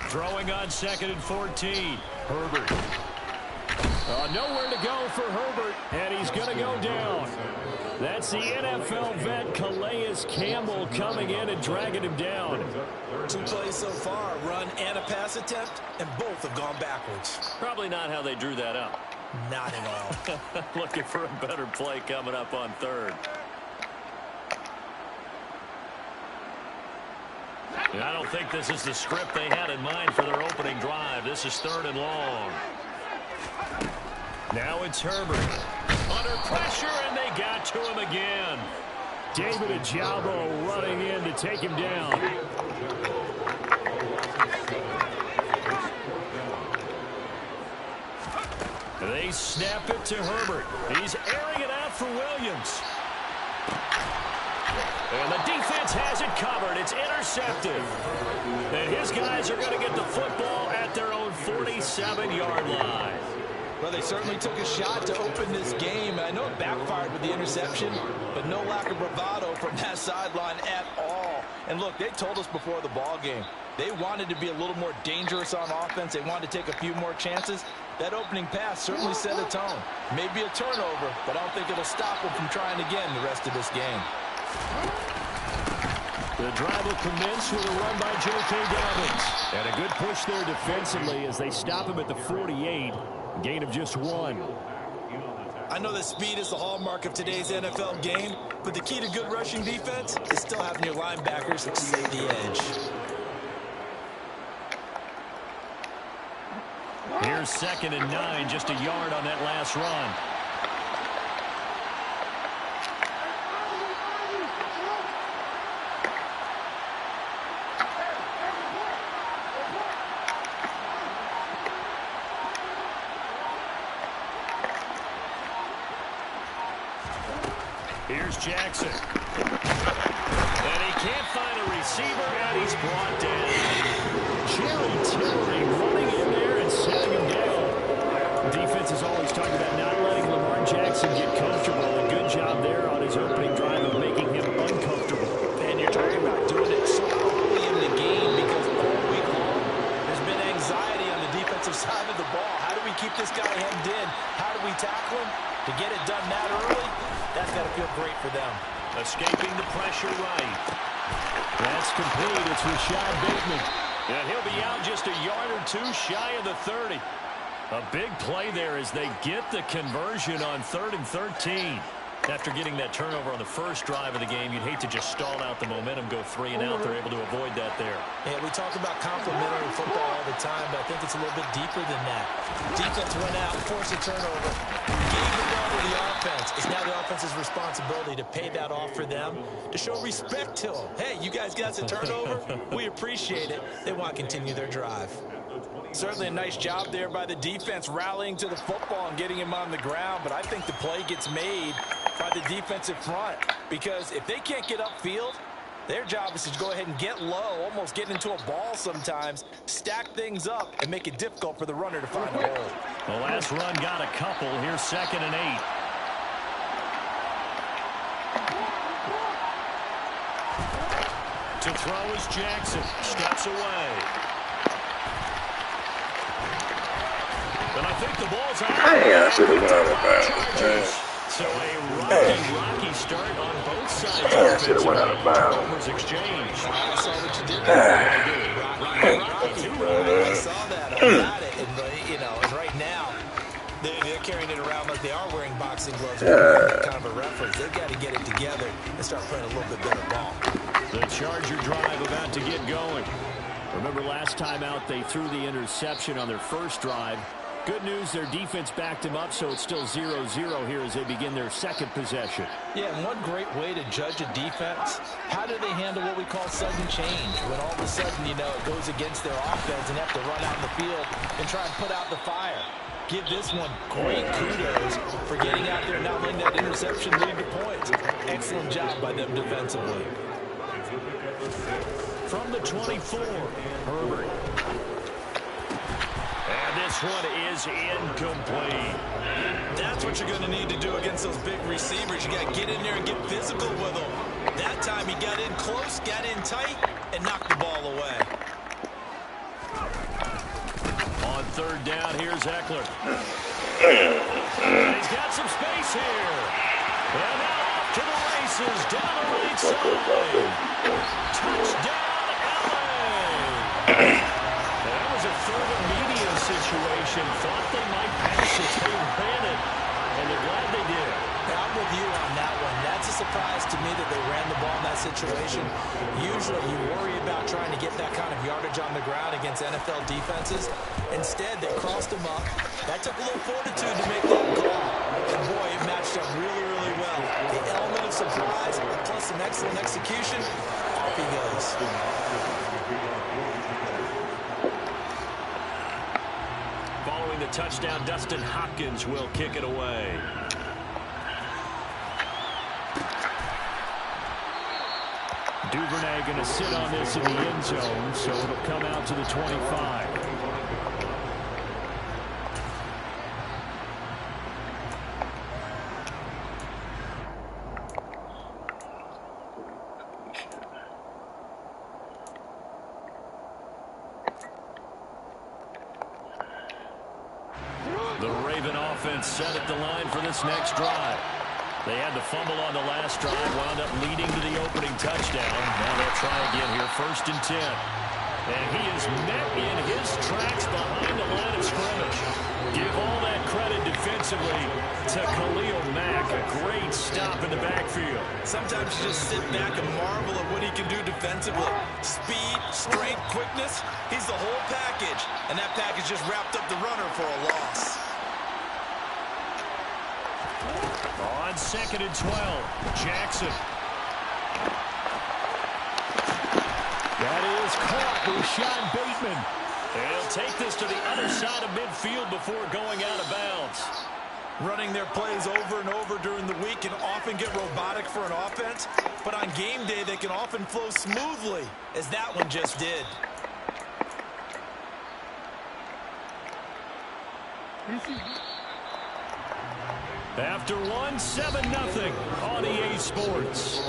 Throwing on 2nd and 14. Herbert. Nowhere to go for Herbert, and he's going to go down. That's the NFL vet Calais Campbell coming in and dragging him down. 2 plays so far, run and a pass attempt, and both have gone backwards. Probably not how they drew that up. Not at all. Looking for a better play coming up on 3rd. And I don't think this is the script they had in mind for their opening drive. This is 3rd and long. Now it's Herbert. Under pressure, and they got to him again. David Ojabo running in to take him down. They snap it to Herbert. He's airing it out for Williams. And the defense has it covered. It's intercepted. And his guys are going to get the football at their own 47-yard line. Well, they certainly took a shot to open this game. I know it backfired with the interception, but no lack of bravado from that sideline at all. And look, they told us before the ball game, they wanted to be a little more dangerous on offense. They wanted to take a few more chances. That opening pass certainly set a tone. Maybe a turnover, but I don't think it'll stop them from trying again the rest of this game. The drive will commence with a run by J.K. Dobbins. And a good push there defensively as they stop him at the 48. Gain of just 1. I know that speed is the hallmark of today's NFL game, but the key to good rushing defense is still having your linebackers save the edge. Here's 2nd and 9, just a yard on that last run. Here's Jackson. And he can't find a receiver, and he's brought down. Jerry Tillery running in there and setting him down. The defense is always talking about not letting Lamar Jackson get comfortable. A good job there on his opening drive of making him uncomfortable. And you're talking about doing it so early in the game because all week long there's been anxiety on the defensive side of the ball. How do we keep this guy hemmed in? How do we tackle him? To get it done that early, that's got to feel great for them. Escaping the pressure right. That's complete. It's Rashad Bateman. And he'll be out just a yard or 2 shy of the 30. A big play there as they get the conversion on 3rd and 13. After getting that turnover on the first drive of the game, you'd hate to just stall out the momentum, go 3 and out. They're able to avoid that there. Yeah, we talk about complementary football all the time, but I think it's a little bit deeper than that. Defense went out, forced a turnover, gave the ball to the offense. It's now the offense's responsibility to pay that off for them, to show respect to them. Hey, you guys got a turnover? We appreciate it. They want to continue their drive. Certainly a nice job there by the defense rallying to the football and getting him on the ground, but I think the play gets made by the defensive front because if they can't get upfield, their job is to go ahead and get low, almost get into a ball sometimes, stack things up, and make it difficult for the runner to find a hole. The last run got a couple. Here's 2nd and 8. To throw is Jackson. Steps away. And I think the ball's out. Damn, I should have went out of bounds. So a rocky start on both sides. I should have went out of bounds. Exchange. I saw what you did there. I saw that. I got it. And, you know, and right now, they're carrying it around like they are wearing boxing gloves. Kind of a reference. They've got to get it together and start playing a little bit better ball. The Charger drive about to get going. Remember last time out, they threw the interception on their first drive. Good news, their defense backed him up, so it's still 0-0 here as they begin their second possession. Yeah, and one great way to judge a defense, how do they handle what we call sudden change? When all of a sudden, you know, it goes against their offense and they have to run out in the field and try and put out the fire. Give this one great kudos for getting out there and not letting that interception lead to points. Excellent job by them defensively. From the 24, Herbert. And this one is incomplete. That's what you're going to need to do against those big receivers. You got to get in there and get physical with them. That time he got in close, got in tight, and knocked the ball away. On 3rd down, here's Eckler. And he's got some space here. And now off to the races, down the right side. Touchdown, LA. That was a 3rd and medium situation. Thought they might pass it. They ran it, and they're glad they did. I'm with you on that one. That's a surprise to me that they ran the ball in that situation. Usually you worry about trying to get that kind of yardage on the ground against NFL defenses. Instead, they crossed them up. That took a little fortitude to make that call. And boy, it matched up really, really well. The element of surprise plus some excellent execution, off he goes. Following the touchdown, Dustin Hopkins will kick it away. Duvernay going to sit on this in the end zone, so it'll come out to the 25. The Raven offense set at the line for this next drive. They had the fumble on the last drive, wound up leading to the opening touchdown. Now they'll try again here, 1st and 10. And he is met in his tracks behind the line of scrimmage. Give all that credit defensively to Khalil Mack. A great stop in the backfield. Sometimes you just sit back and marvel at what he can do defensively. Speed, strength, quickness, he's the whole package. And that package just wrapped up the runner for a loss. On 2nd and 12, Jackson. That is caught with Sean Bateman. And he'll take this to the other side of midfield before going out of bounds. Running their plays over and over during the week can often get robotic for an offense, but on game day they can often flow smoothly, as that one just did. After one, 7-0 on EA Sports.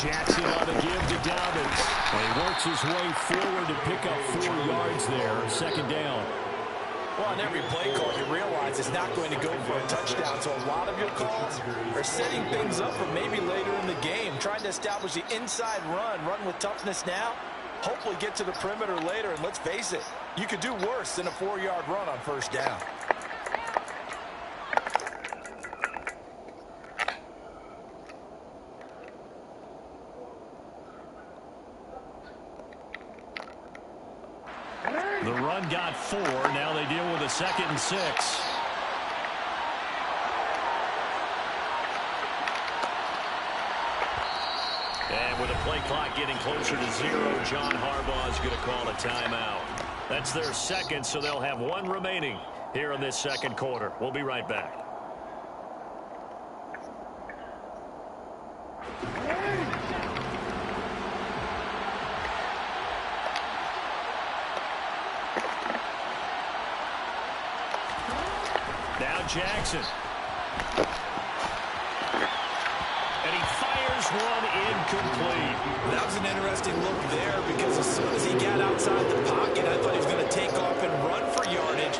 Jackson on the give to Dobbins. And he works his way forward to pick up 4 yards there. Second down. Well, on every play call, you realize it's not going to go for a touchdown. So a lot of your calls are setting things up for maybe later in the game, trying to establish the inside run with toughness now, hopefully get to the perimeter later. And let's face it, you could do worse than a 4-yard run on first down. The run got 4. Now they deal with a 2nd and 6. And with the play clock getting closer to 0, John Harbaugh is going to call a timeout. That's their 2nd, so they'll have 1 remaining here in this 2nd quarter. We'll be right back. Jackson. And he fires one incomplete. That was an interesting look there because as soon as he got outside the pocket, I thought he was going to take off and run for yardage.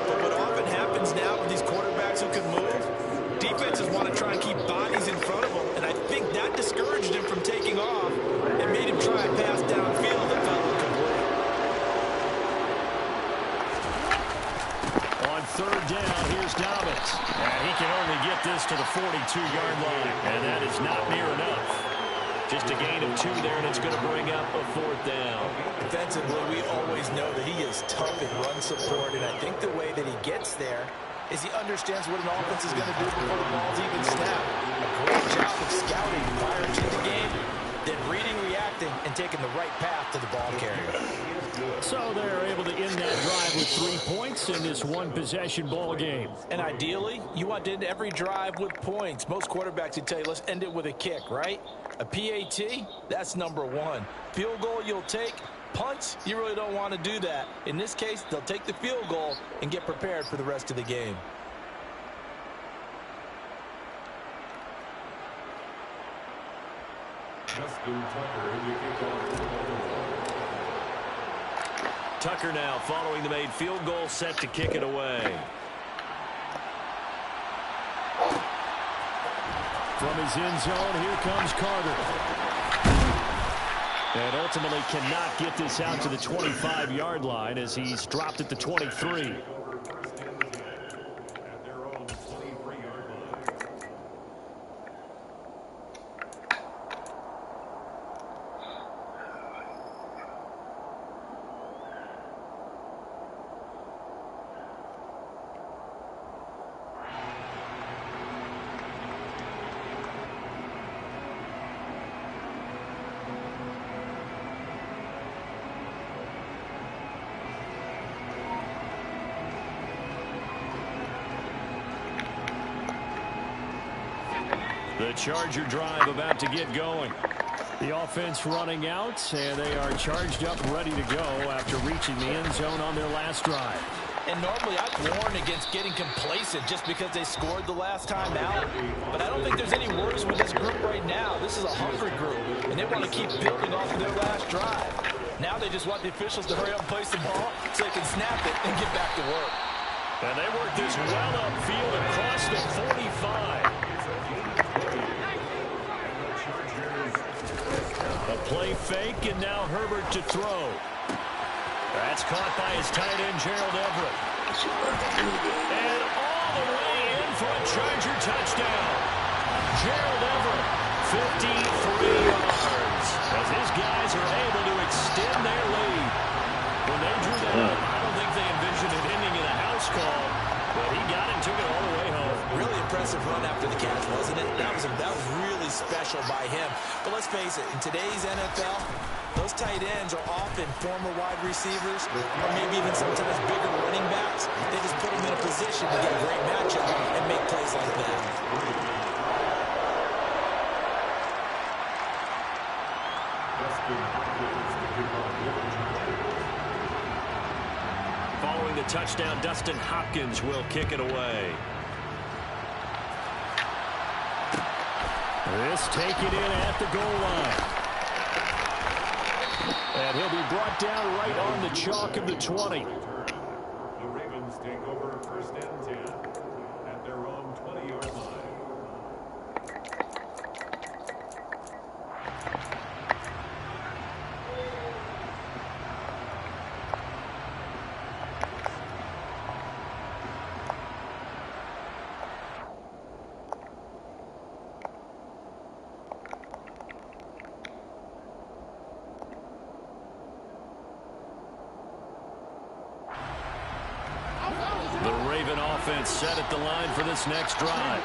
But what often happens now with these quarterbacks who can move, defenses want to try and keep bodies in front of them. And I think that discouraged him from taking off and made him try a pass downfield that fell incomplete. Third down, here's Dobbins. And he can only get this to the 42-yard line. And that is not near enough. Just a gain of 2 there, and it's going to bring up a 4th down. Defensively, we always know that he is tough in run support, and I think the way that he gets there is he understands what an offense is going to do before the ball's even snapped. A great job of scouting prior to the game, then reading, reacting, and taking the right path to the ball carrier. So they're able to end that drive with 3 points in this one-possession ball game. And ideally, you want to end every drive with points. Most quarterbacks would tell you, let's end it with a kick, right? A PAT, that's number 1. Field goal you'll take. Punts, you really don't want to do that. In this case, they'll take the field goal and get prepared for the rest of the game. Tucker now following the made field goal, set to kick it away. From his end zone, here comes Carter. And ultimately cannot get this out to the 25-yard line as he's dropped at the 23. The Charger drive about to get going. The offense running out, and they are charged up, ready to go after reaching the end zone on their last drive. And normally I'd warn against getting complacent just because they scored the last time out. But I don't think there's any worries with this group right now. This is a hungry group, and they want to keep building off of their last drive. Now they just want the officials to hurry up and place the ball so they can snap it and get back to work. And they work this well upfield across the 45. A play fake, and now Herbert to throw. That's caught by his tight end, Gerald Everett. And all the way in for a Charger touchdown. Gerald Everett, 53 yards. As his guys are able to extend their lead. When they drew that up, I don't think they envisioned an ending in a house call, but he got it and took it all the way home. Really impressive run after the catch, wasn't it? That was really special by him. But let's face it, in today's NFL, those tight ends are often former wide receivers or maybe even sometimes bigger running backs. They just put them in a position to get a great matchup and make plays like that. Following the touchdown, Dustin Hopkins will kick it away. This taken in at the goal line. And he'll be brought down right on the chalk of the 20. The Ravens take over 1st and 10 at their own 20-yard line. The Raven offense set at the line for this next drive.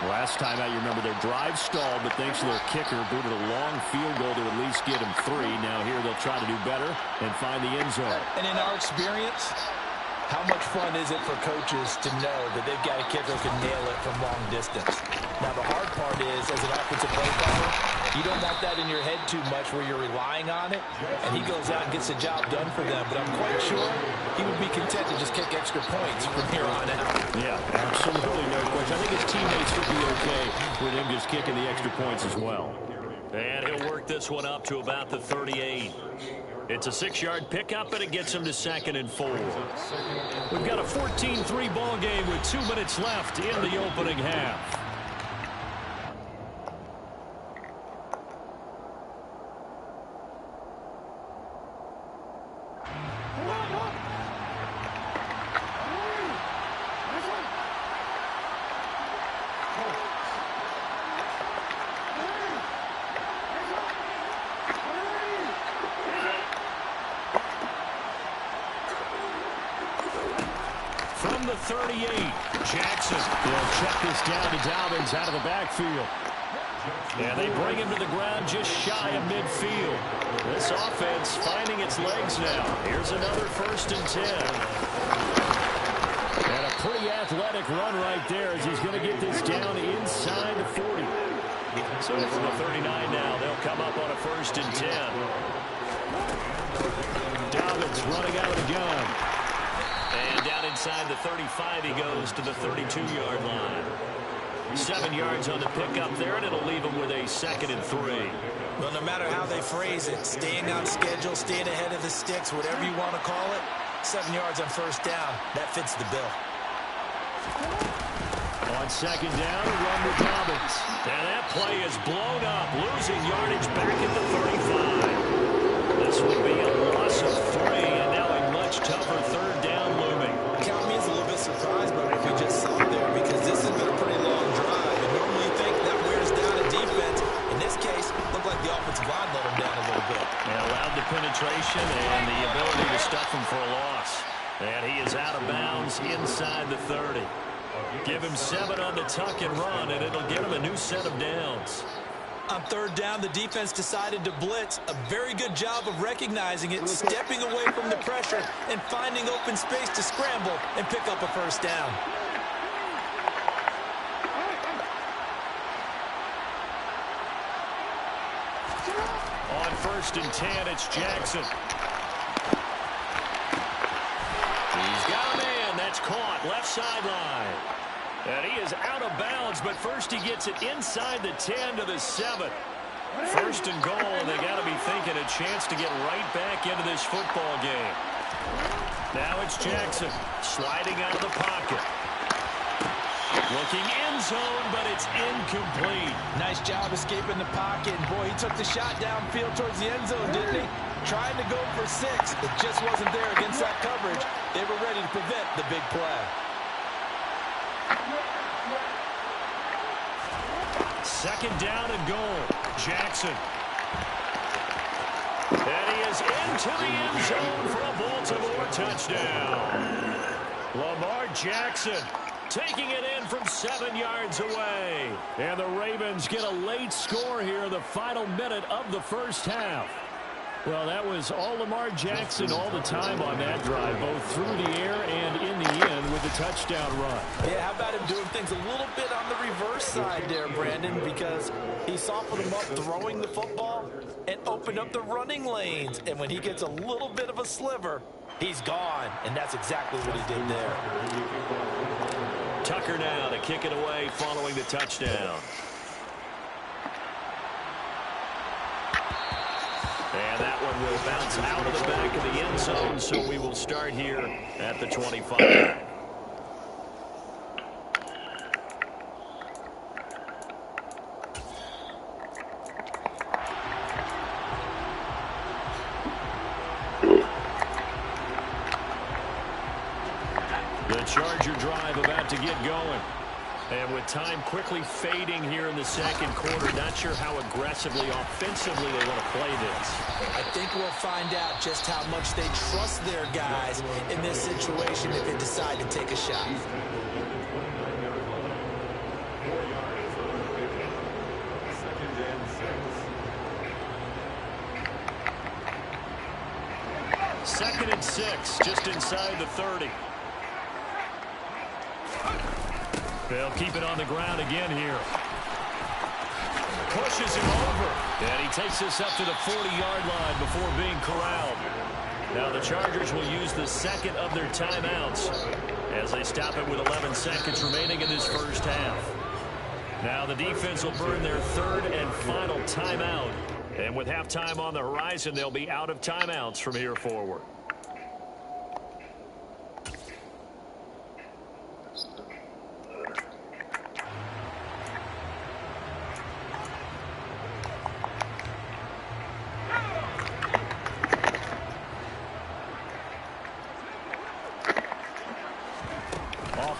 Last time out, you remember their drive stalled, but thanks to their kicker, booted a long field goal to at least get him 3. Now here they'll try to do better and find the end zone. And in our experience, how much fun is it for coaches to know that they've got a kicker who can nail it from long distance? Now, the hard part is, as an offensive play caller, you don't want that in your head too much where you're relying on it, and he goes out and gets the job done for them. But I'm quite sure he would be content to just kick extra points from here on out. Yeah, absolutely, no question. I think his teammates would be okay with him just kicking the extra points as well. And he'll work this one up to about the 38. It's a 6-yard pickup, and it gets him to 2nd and 4. We've got a 14-3 ball game with 2 minutes left in the opening half. From the 38, Jackson will check this down to Dobbins out of the backfield. And they bring him to the ground just shy of midfield. This offense finding its legs now. Here's another 1st and 10. And a pretty athletic run right there as he's going to get this down inside the 40. So from the 39 now, they'll come up on a 1st and 10. Dobbins running out of the gun. And down inside the 35 he goes to the 32-yard line. 7 yards on the pickup there, and it'll leave him with a 2nd and 3. Well, no matter how they phrase it, staying on schedule, staying ahead of the sticks, whatever you want to call it, 7 yards on 1st down, that fits the bill. On 2nd down, a run with Dobbins. And that play is blown up, losing yardage back at the 35. This would be a loss of 3, and now a much tougher 3rd down looming. Count me as a little bit surprised by what we just saw there, because this has been a pretty long drive, and normally you think that wears down a defense. In this case, it looked like the offensive line let him down a little bit. And allowed the penetration and the ability to stuff him for a loss. And he is out of bounds inside the 30. Give him 7 on the tuck and run, and it'll give him a new set of downs. On 3rd down, the defense decided to blitz. A very good job of recognizing it, stepping away from the pressure, and finding open space to scramble and pick up a 1st down. On 1st and 10, it's Jackson. He's got a man. That's caught. Left sideline. And he is out of bounds, but first he gets it inside the 10 to the 7. 1st and goal, and they got to be thinking a chance to get right back into this football game. Now it's Jackson sliding out of the pocket. Looking end zone, but it's incomplete. Nice job escaping the pocket. And boy, he took the shot downfield towards the end zone, didn't he? Trying to go for 6. It just wasn't there against that coverage. They were ready to prevent the big play. 2nd down and goal. Jackson. And he is into the end zone for a Baltimore touchdown. Lamar Jackson taking it in from 7 yards away. And the Ravens get a late score here in the final minute of the 1st half. Well, that was all Lamar Jackson all the time on that drive, both through the air and in the end with the touchdown run. Yeah, how about him doing things a little bit on the reverse side there, Brandon, because he softened him up throwing the football and opened up the running lanes. And when he gets a little bit of a sliver, he's gone. And that's exactly what he did there. Tucker now to kick it away following the touchdown. And that one will bounce out of the back of the end zone, so we will start here at the 25. The Charger drive about to get going. And with time quickly fading here in the second quarter, not sure how aggressively, offensively they want to play this. I think we'll find out just how much they trust their guys in this situation if they decide to take a shot. Second and 6, just inside the 30. They'll keep it on the ground again here. Pushes him over. And he takes this up to the 40-yard line before being corralled. Now the Chargers will use the second of their timeouts as they stop it with 11 seconds remaining in this first half. Now the defense will burn their third and final timeout. And with halftime on the horizon, they'll be out of timeouts from here forward.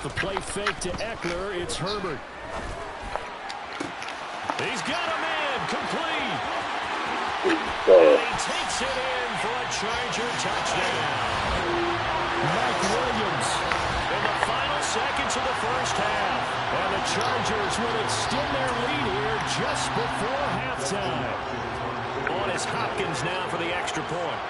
The play fake to Eckler. It's Herbert. He's got a man complete. And he takes it in for a Charger touchdown. Mike Williams in the final seconds of the first half. And the Chargers will extend their lead here just before halftime. On is Hopkins now for the extra point.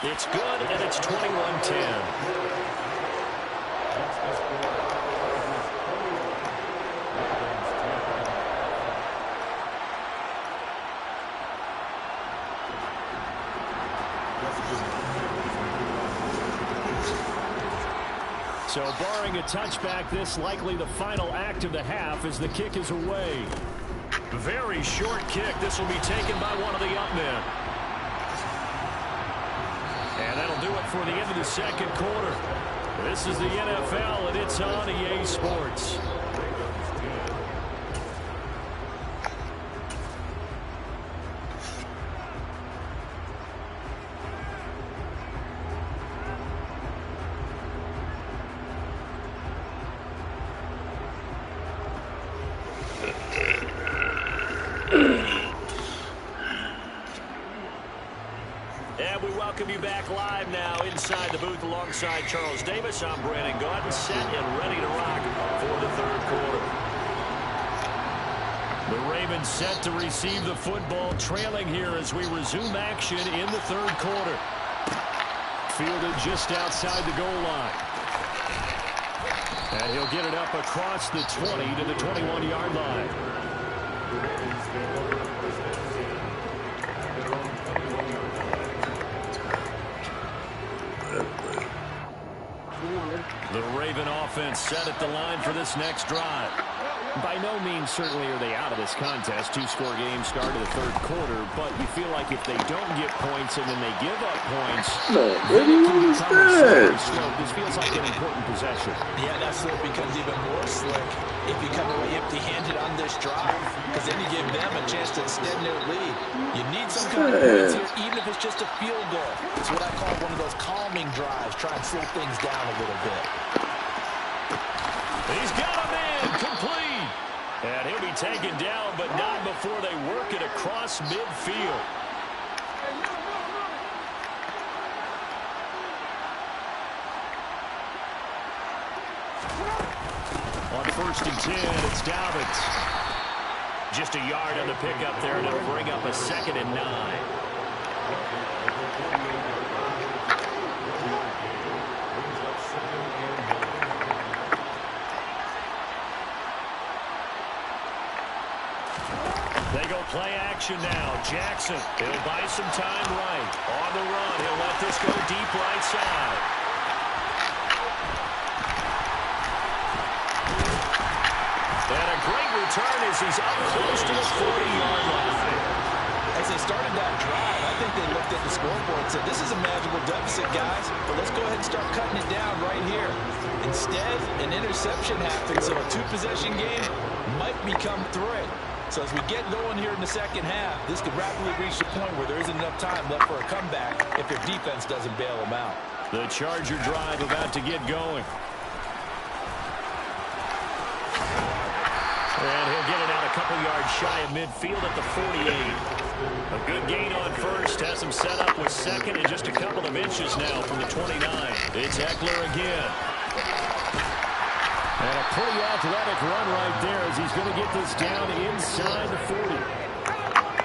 It's good, and it's 21-10. So barring a touchback, this likely the final act of the half as the kick is away. Very short kick. This will be taken by one of the up men. And that'll do it for the end of the second quarter. This is the NFL, and it's on EA Sports. You back live now inside the booth alongside Charles Davis. I'm Brandon Gaudin, set and ready to rock for the third quarter. The Ravens set to receive the football, trailing here as we resume action in the third quarter. Fielded just outside the goal line. And he'll get it up across the 20 to the 21-yard line. The Raven offense set at the line for this next drive. By no means certainly are they out of this contest. Two-score game start of the third quarter, but you feel like if they don't get points and then they give up points, then it can become a slippery slope. This feels like an important possession. Yeah, that slope becomes even more slick if you come away empty-handed on this drive, because then you give them a chance to extend their lead. You need some kind of points here, even if it's just a field goal. It's what I call one of those calming drives. Try and slow things down a little bit. He's got a man complete. And he'll be taken down, but not before they work it across midfield. On 1st and 10, it's Dobbins. Just a yard on the pickup there, and it'll bring up a 2nd and 9. They go play action now. Jackson, he'll buy some time right. On the run, he'll let this go deep right side. And a great return as he's up close to the 40-yard line. As they started that drive, I think they looked at the scoreboard and said, this is a manageable deficit, guys, but let's go ahead and start cutting it down right here. Instead, an interception happened, so a two-possession game might become three. So as we get going here in the second half, this could rapidly reach the point where there isn't enough time left for a comeback if their defense doesn't bail them out. The Charger drive about to get going. And he'll get it out a couple yards shy of midfield at the 48. A good gain on first. Has him set up with second and just a couple of inches now from the 29. It's Eckler again. And a pretty athletic run right there as he's going to get this down inside the 40.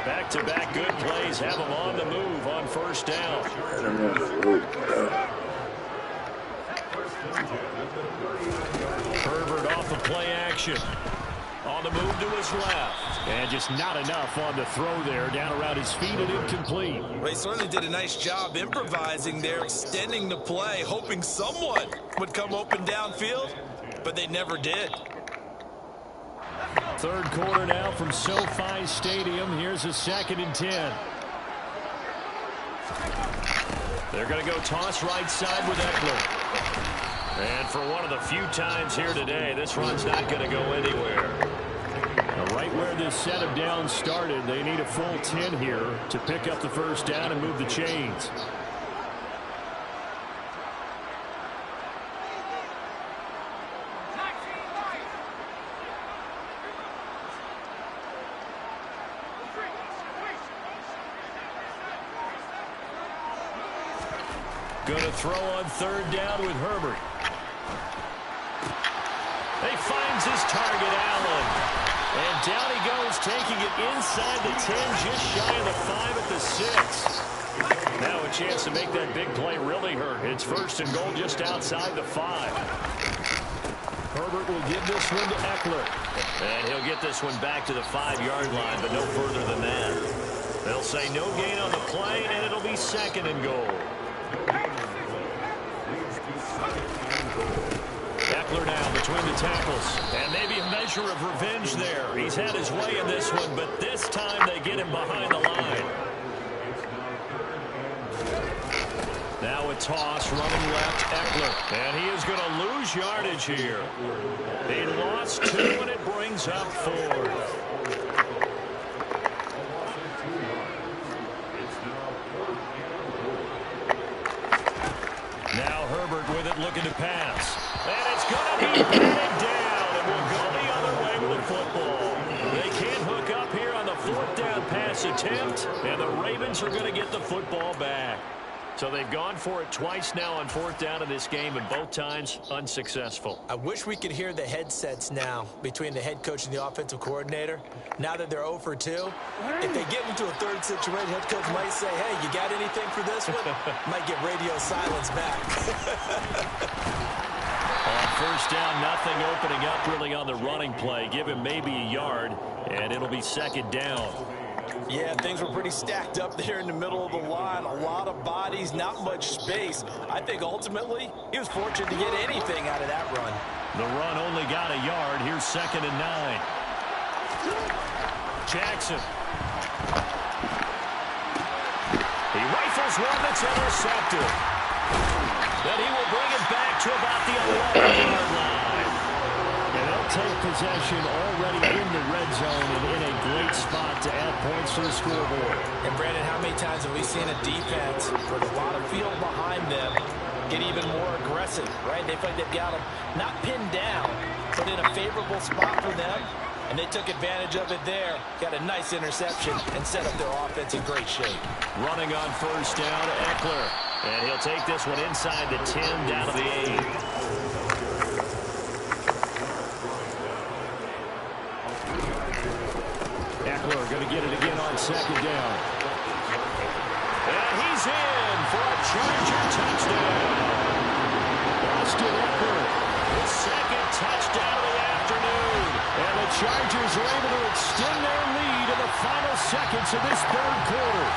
Back-to-back good plays have him on the move on first down. Herbert off of play action. On the move to his left. And just not enough on the throw there. Down around his feet and incomplete. They certainly did a nice job improvising there, extending the play, hoping someone would come open downfield, but they never did. Third quarter now from SoFi Stadium. Here's a 2nd and 10. They're going to go toss right side with Eckler. And for one of the few times here today, this run's not going to go anywhere. Right where this set of downs started, they need a full 10 here to pick up the first down and move the chains. Going to throw on third down with Herbert. He finds his target, Allen. And down he goes, taking it inside the 10, just shy of the 5 at the 6. Now a chance to make that big play really hurt. It's first and goal just outside the 5. Herbert will give this one to Eckler. And he'll get this one back to the 5-yard line, but no further than that. They'll say no gain on the play, and it'll be 2nd and goal. Eckler now between the tackles. And maybe a measure of revenge there. He's had his way in this one, but this time they get him behind the line. Now a toss running left, Eckler. And he is going to lose yardage here. He lost 2, and it brings up 4. Now Herbert with it, looking to pass. And it's going to be batted down, and we'll go the other way with the football. They can't hook up here on the 4th down pass attempt, and the Ravens are going to get the football back. So they've gone for it twice now on 4th down in this game, and both times unsuccessful. I wish we could hear the headsets now between the head coach and the offensive coordinator. Now that they're 0 for 2, if they get into a third situation, head coach might say, hey, you got anything for this one? Might get radio silence back. On first down, nothing opening up really on the running play. Give him maybe a yard, and it'll be 2nd down. Yeah, things were pretty stacked up there in the middle of the line. A lot of bodies, not much space. I think ultimately he was fortunate to get anything out of that run. The run only got a yard. Here's 2nd and 9. Jackson. He rifles one that's intercepted. Then he will bring it back to about the 11-yard line. And they'll take possession already in the red zone and in a great spot to add points to the scoreboard. And Brandon, how many times have we seen a defense with a lot of field behind them get even more aggressive, right? They feel like they've got them not pinned down, but in a favorable spot for them. And they took advantage of it there. Got a nice interception and set up their offense in great shape. Running on first down, Eckler. And he'll take this one inside the 10, down to the 8. Eckler going to get it again on 2nd down. And he's in for a Charger touchdown. Austin Eckler, his 2nd touchdown of the afternoon. And the Chargers are able to extend their lead in the final seconds of this 3rd quarter.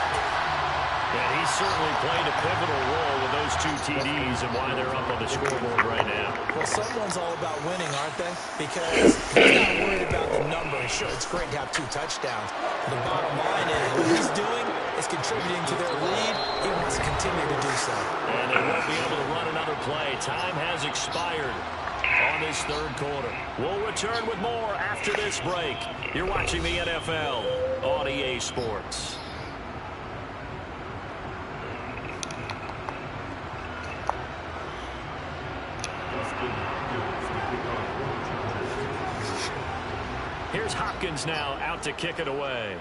And he certainly played a pivotal role with those 2 TDs and why they're up on the scoreboard right now. Well, someone's all about winning, aren't they? Because he's not worried about the number. Sure, it's great to have 2 touchdowns. But the bottom line is what he's doing is contributing to their lead. He wants to continue to do so. And they won't be able to run another play. Time has expired on this third quarter. We'll return with more after this break. You're watching the NFL on EA Sports. Here's Hopkins now out to kick it away.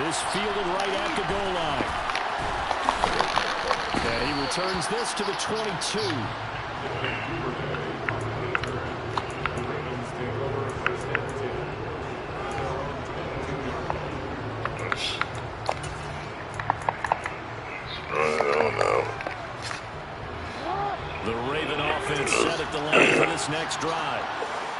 This fielded right at the goal line. And he returns this to the 22. The Raven offense set at the line for this next drive.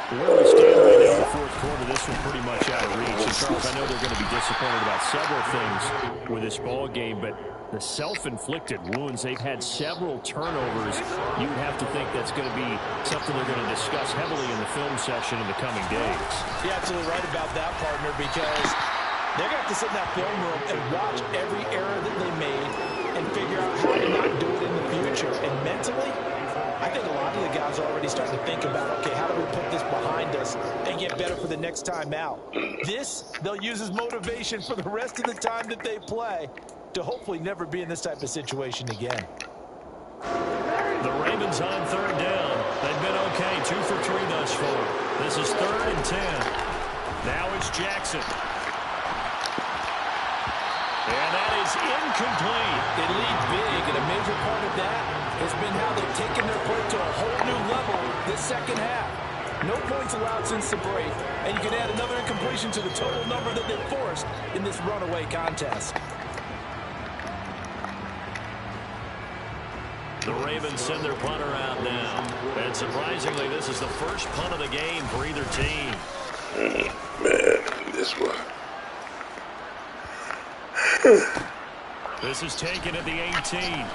Where we stand right now in the fourth quarter, this one pretty much out of reach. And Charles, I know they're going to be disappointed about several things with this ball game, but the self-inflicted wounds, they've had several turnovers. You would have to think that's going to be something they're going to discuss heavily in the film session in the coming days. You're absolutely right about that, partner, because they're going to have to sit in that film room and watch every error that they made and figure out how to not do it in the future. And mentally, I think a lot of the guys are already starting to think about, okay, how do we put this behind us and get better for the next time out? This, they'll use as motivation for the rest of the time that they play to hopefully never be in this type of situation again. The Ravens on third down. They've been okay, 2 for 3 thus far. This is 3rd and 10. Now it's Jackson. And that is incomplete. They lead big, and a major part of that has been how they've taken their play to a whole new level this second half. No points allowed since the break, and you can add another incompletion to the total number that they've forced in this runaway contest. The Ravens send their punter out now. And surprisingly, this is the first punt of the game for either team. Man, this one. This is taken at the 18.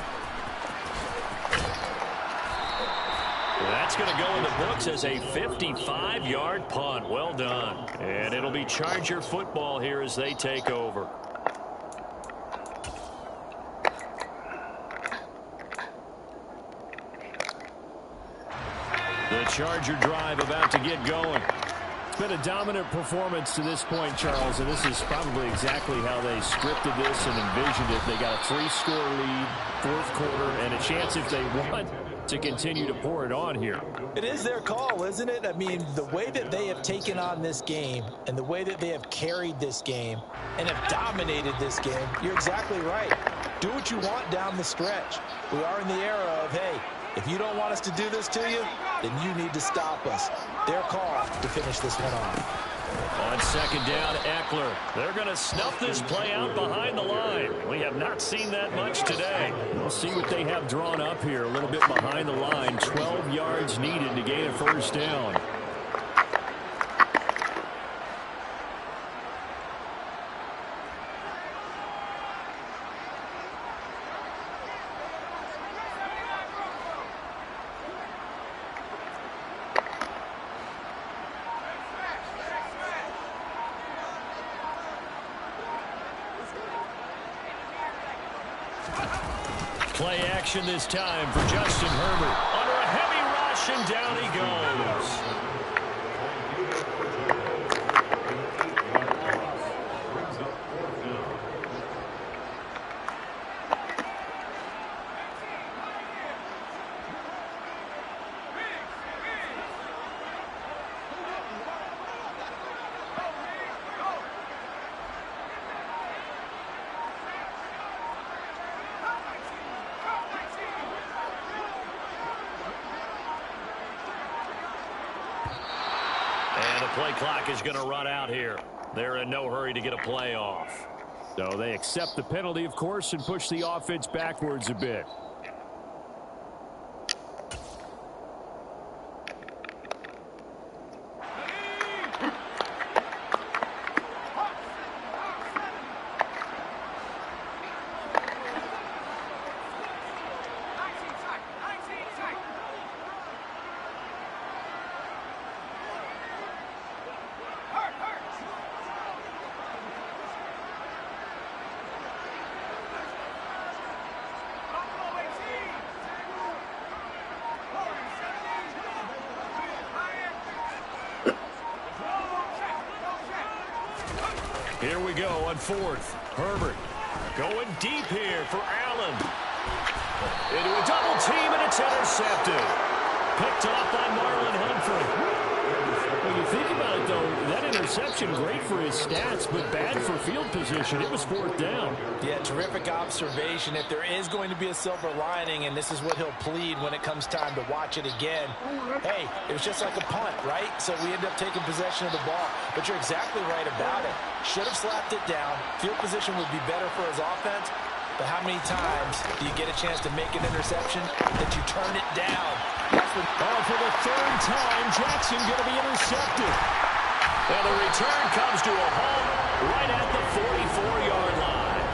That's going to go in the books as a 55-yard punt. Well done. And it'll be Charger football here as they take over. The Charger drive about to get going. It's been a dominant performance to this point, Charles, and this is probably exactly how they scripted this and envisioned it. They got a 3-score lead, fourth quarter, and a chance if they want to continue to pour it on here. It is their call, isn't it? I mean, the way that they have taken on this game and the way that they have carried this game and have dominated this game, you're exactly right. Do what you want down the stretch. We are in the era of, hey, if you don't want us to do this to you, then you need to stop us. Their call to finish this one off. On second down, Eckler. They're going to snuff this play out behind the line. We have not seen that much today. We'll see what they have drawn up here. A little bit behind the line. 12 yards needed to gain a first down. Play action this time for Justin Herbert. Under a heavy rush, and down he goes. And the play clock is going to run out here. They're in no hurry to get a play off. So they accept the penalty, of course, and push the offense backwards a bit. Here we go on fourth. Herbert going deep here for Allen. Into a double team, and it's intercepted. Picked off by Marlon Humphrey. When you think about it, though, that interception, great for his stats, but bad for field position. It was fourth down. Yeah, terrific observation. If there is going to be a silver lining, and this is what he'll plead when it comes time to watch it again, hey, it was just like a punt, right? So we end up taking possession of the ball. But you're exactly right about it. Should have slapped it down. Field position would be better for his offense. But how many times do you get a chance to make an interception that you turn it down? For the third time, Jackson going to be intercepted. And the return comes to a halt right at the 44-yard line.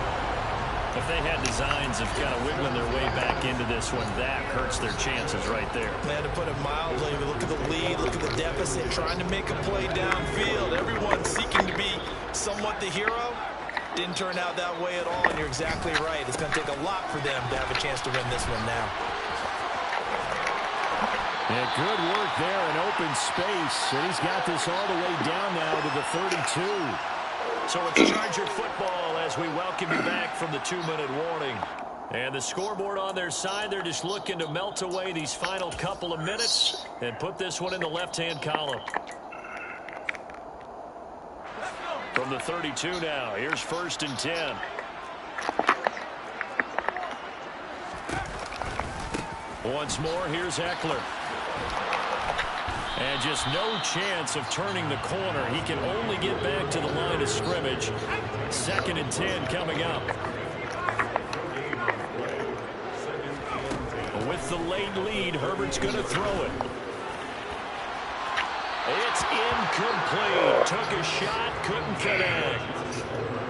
If they had designs of kind of wiggling their way back into this one, that hurts their chances right there. Man, to put it mildly, look at the lead, look at the deficit, trying to make a play downfield. Everyone seeking to be somewhat the hero. Didn't turn out that way at all, and you're exactly right. It's going to take a lot for them to have a chance to win this one now. Yeah, good work there in open space, and he's got this all the way down now to the 32. So it's Charger football as we welcome you back from the 2-minute warning. And the scoreboard on their side, they're just looking to melt away these final couple of minutes and put this one in the left-hand column. From the 32 now, here's 1st and 10. Once more, here's Eckler. And just no chance of turning the corner. He can only get back to the line of scrimmage. 2nd and 10 coming up. With the late lead, Herbert's going to throw it. It's incomplete. Took a shot, couldn't connect.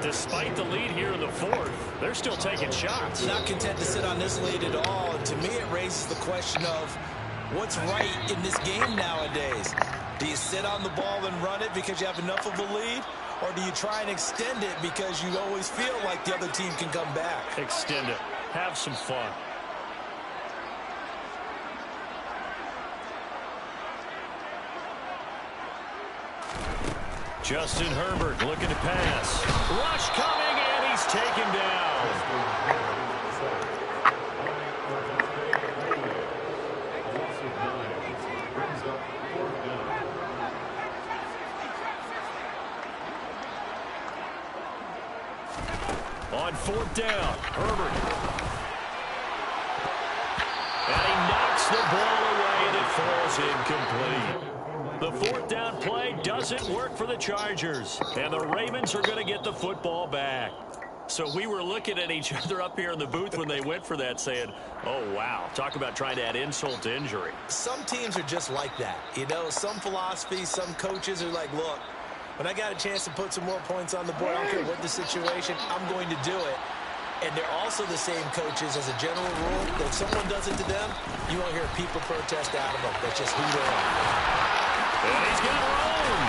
Despite the lead here in the 4th, they're still taking shots. Not content to sit on this lead at all. And to me, it raises the question of what's right in this game nowadays. Do you sit on the ball and run it because you have enough of a lead? Or do you try and extend it because you always feel like the other team can come back? Extend it. Have some fun. Justin Herbert looking to pass. Rush coming, and he's taken down. On 4th down, Herbert. And he knocks the ball away, and it falls incomplete. The 4th down play doesn't work for the Chargers, and the Ravens are going to get the football back. So we were looking at each other up here in the booth when they went for that saying, oh, wow, talk about trying to add insult to injury. Some teams are just like that. You know, some philosophies, some coaches are like, look, when I got a chance to put some more points on the board, I don't care what the situation, I'm going to do it. And they're also the same coaches as a general rule that if someone does it to them, you won't hear people protest out of them. That's just who they are. And he's got room.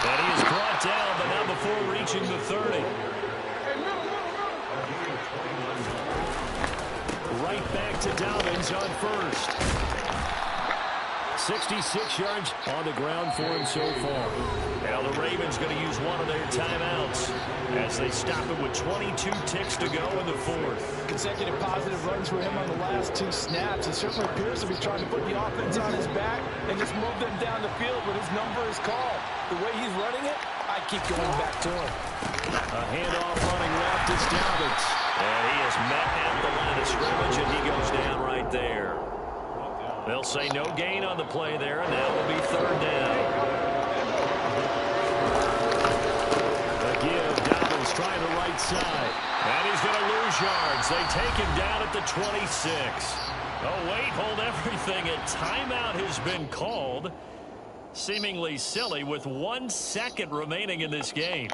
And he is brought down, but not before reaching the 30. Right back to Dobbins on 1st. 66 yards on the ground for him so far. Now the Ravens going to use one of their timeouts as they stop it with 22 ticks to go in the 4th. Consecutive positive runs for him on the last 2 snaps. It certainly appears to be trying to put the offense on his back and just move them down the field, but his number is called. The way he's running it, I keep going back to him. A handoff running left is Dobbins. And he is met at the line of scrimmage, and he goes down right there. They'll say no gain on the play there, and that will be 3rd down. A give, Dobbins trying the right side. And he's going to lose yards. They take him down at the 26. Oh, wait, hold everything. A timeout has been called. Seemingly silly with 1 second remaining in this game.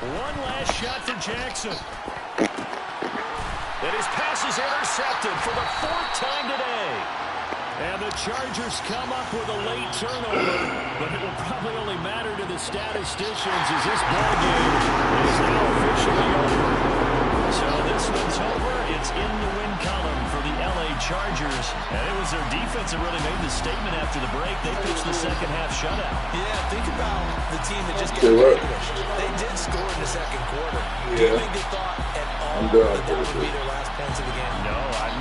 One last shot for Jackson. And his pass is intercepted for the 4th time today. And the Chargers come up with a late turnover, but it will probably only matter to the statisticians as this ball game is now officially over. So this one's over. It's in the win column for the LA Chargers, and it was their defense that really made the statement after the break. They pitched the second half shutout. Yeah, think about the team that just got vanquished. They did score in the second quarter. Do you think they thought at all that would be their last points of the game? No,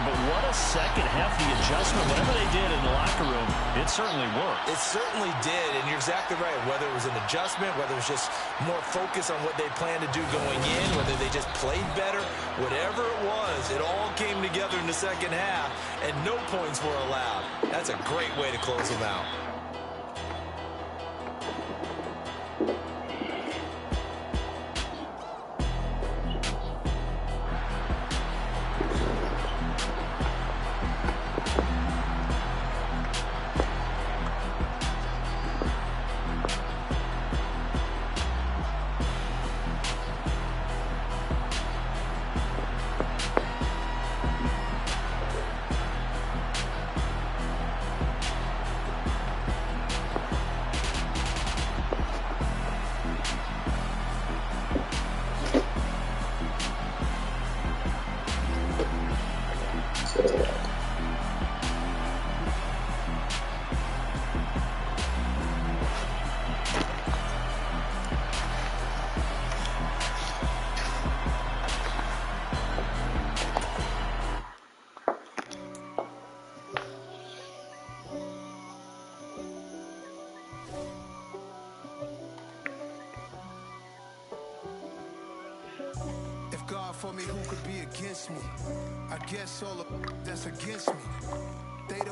but what a second half. The adjustment, whatever they did in the locker room, it certainly worked. It certainly did, and you're exactly right. Whether it was an adjustment, whether it was just more focus on what they planned to do going in, whether they just played better, whatever it was, it all came together in the second half, and no points were allowed. That's a great way to close them out. God for me, who could be against me? I guess all of that's against me. They the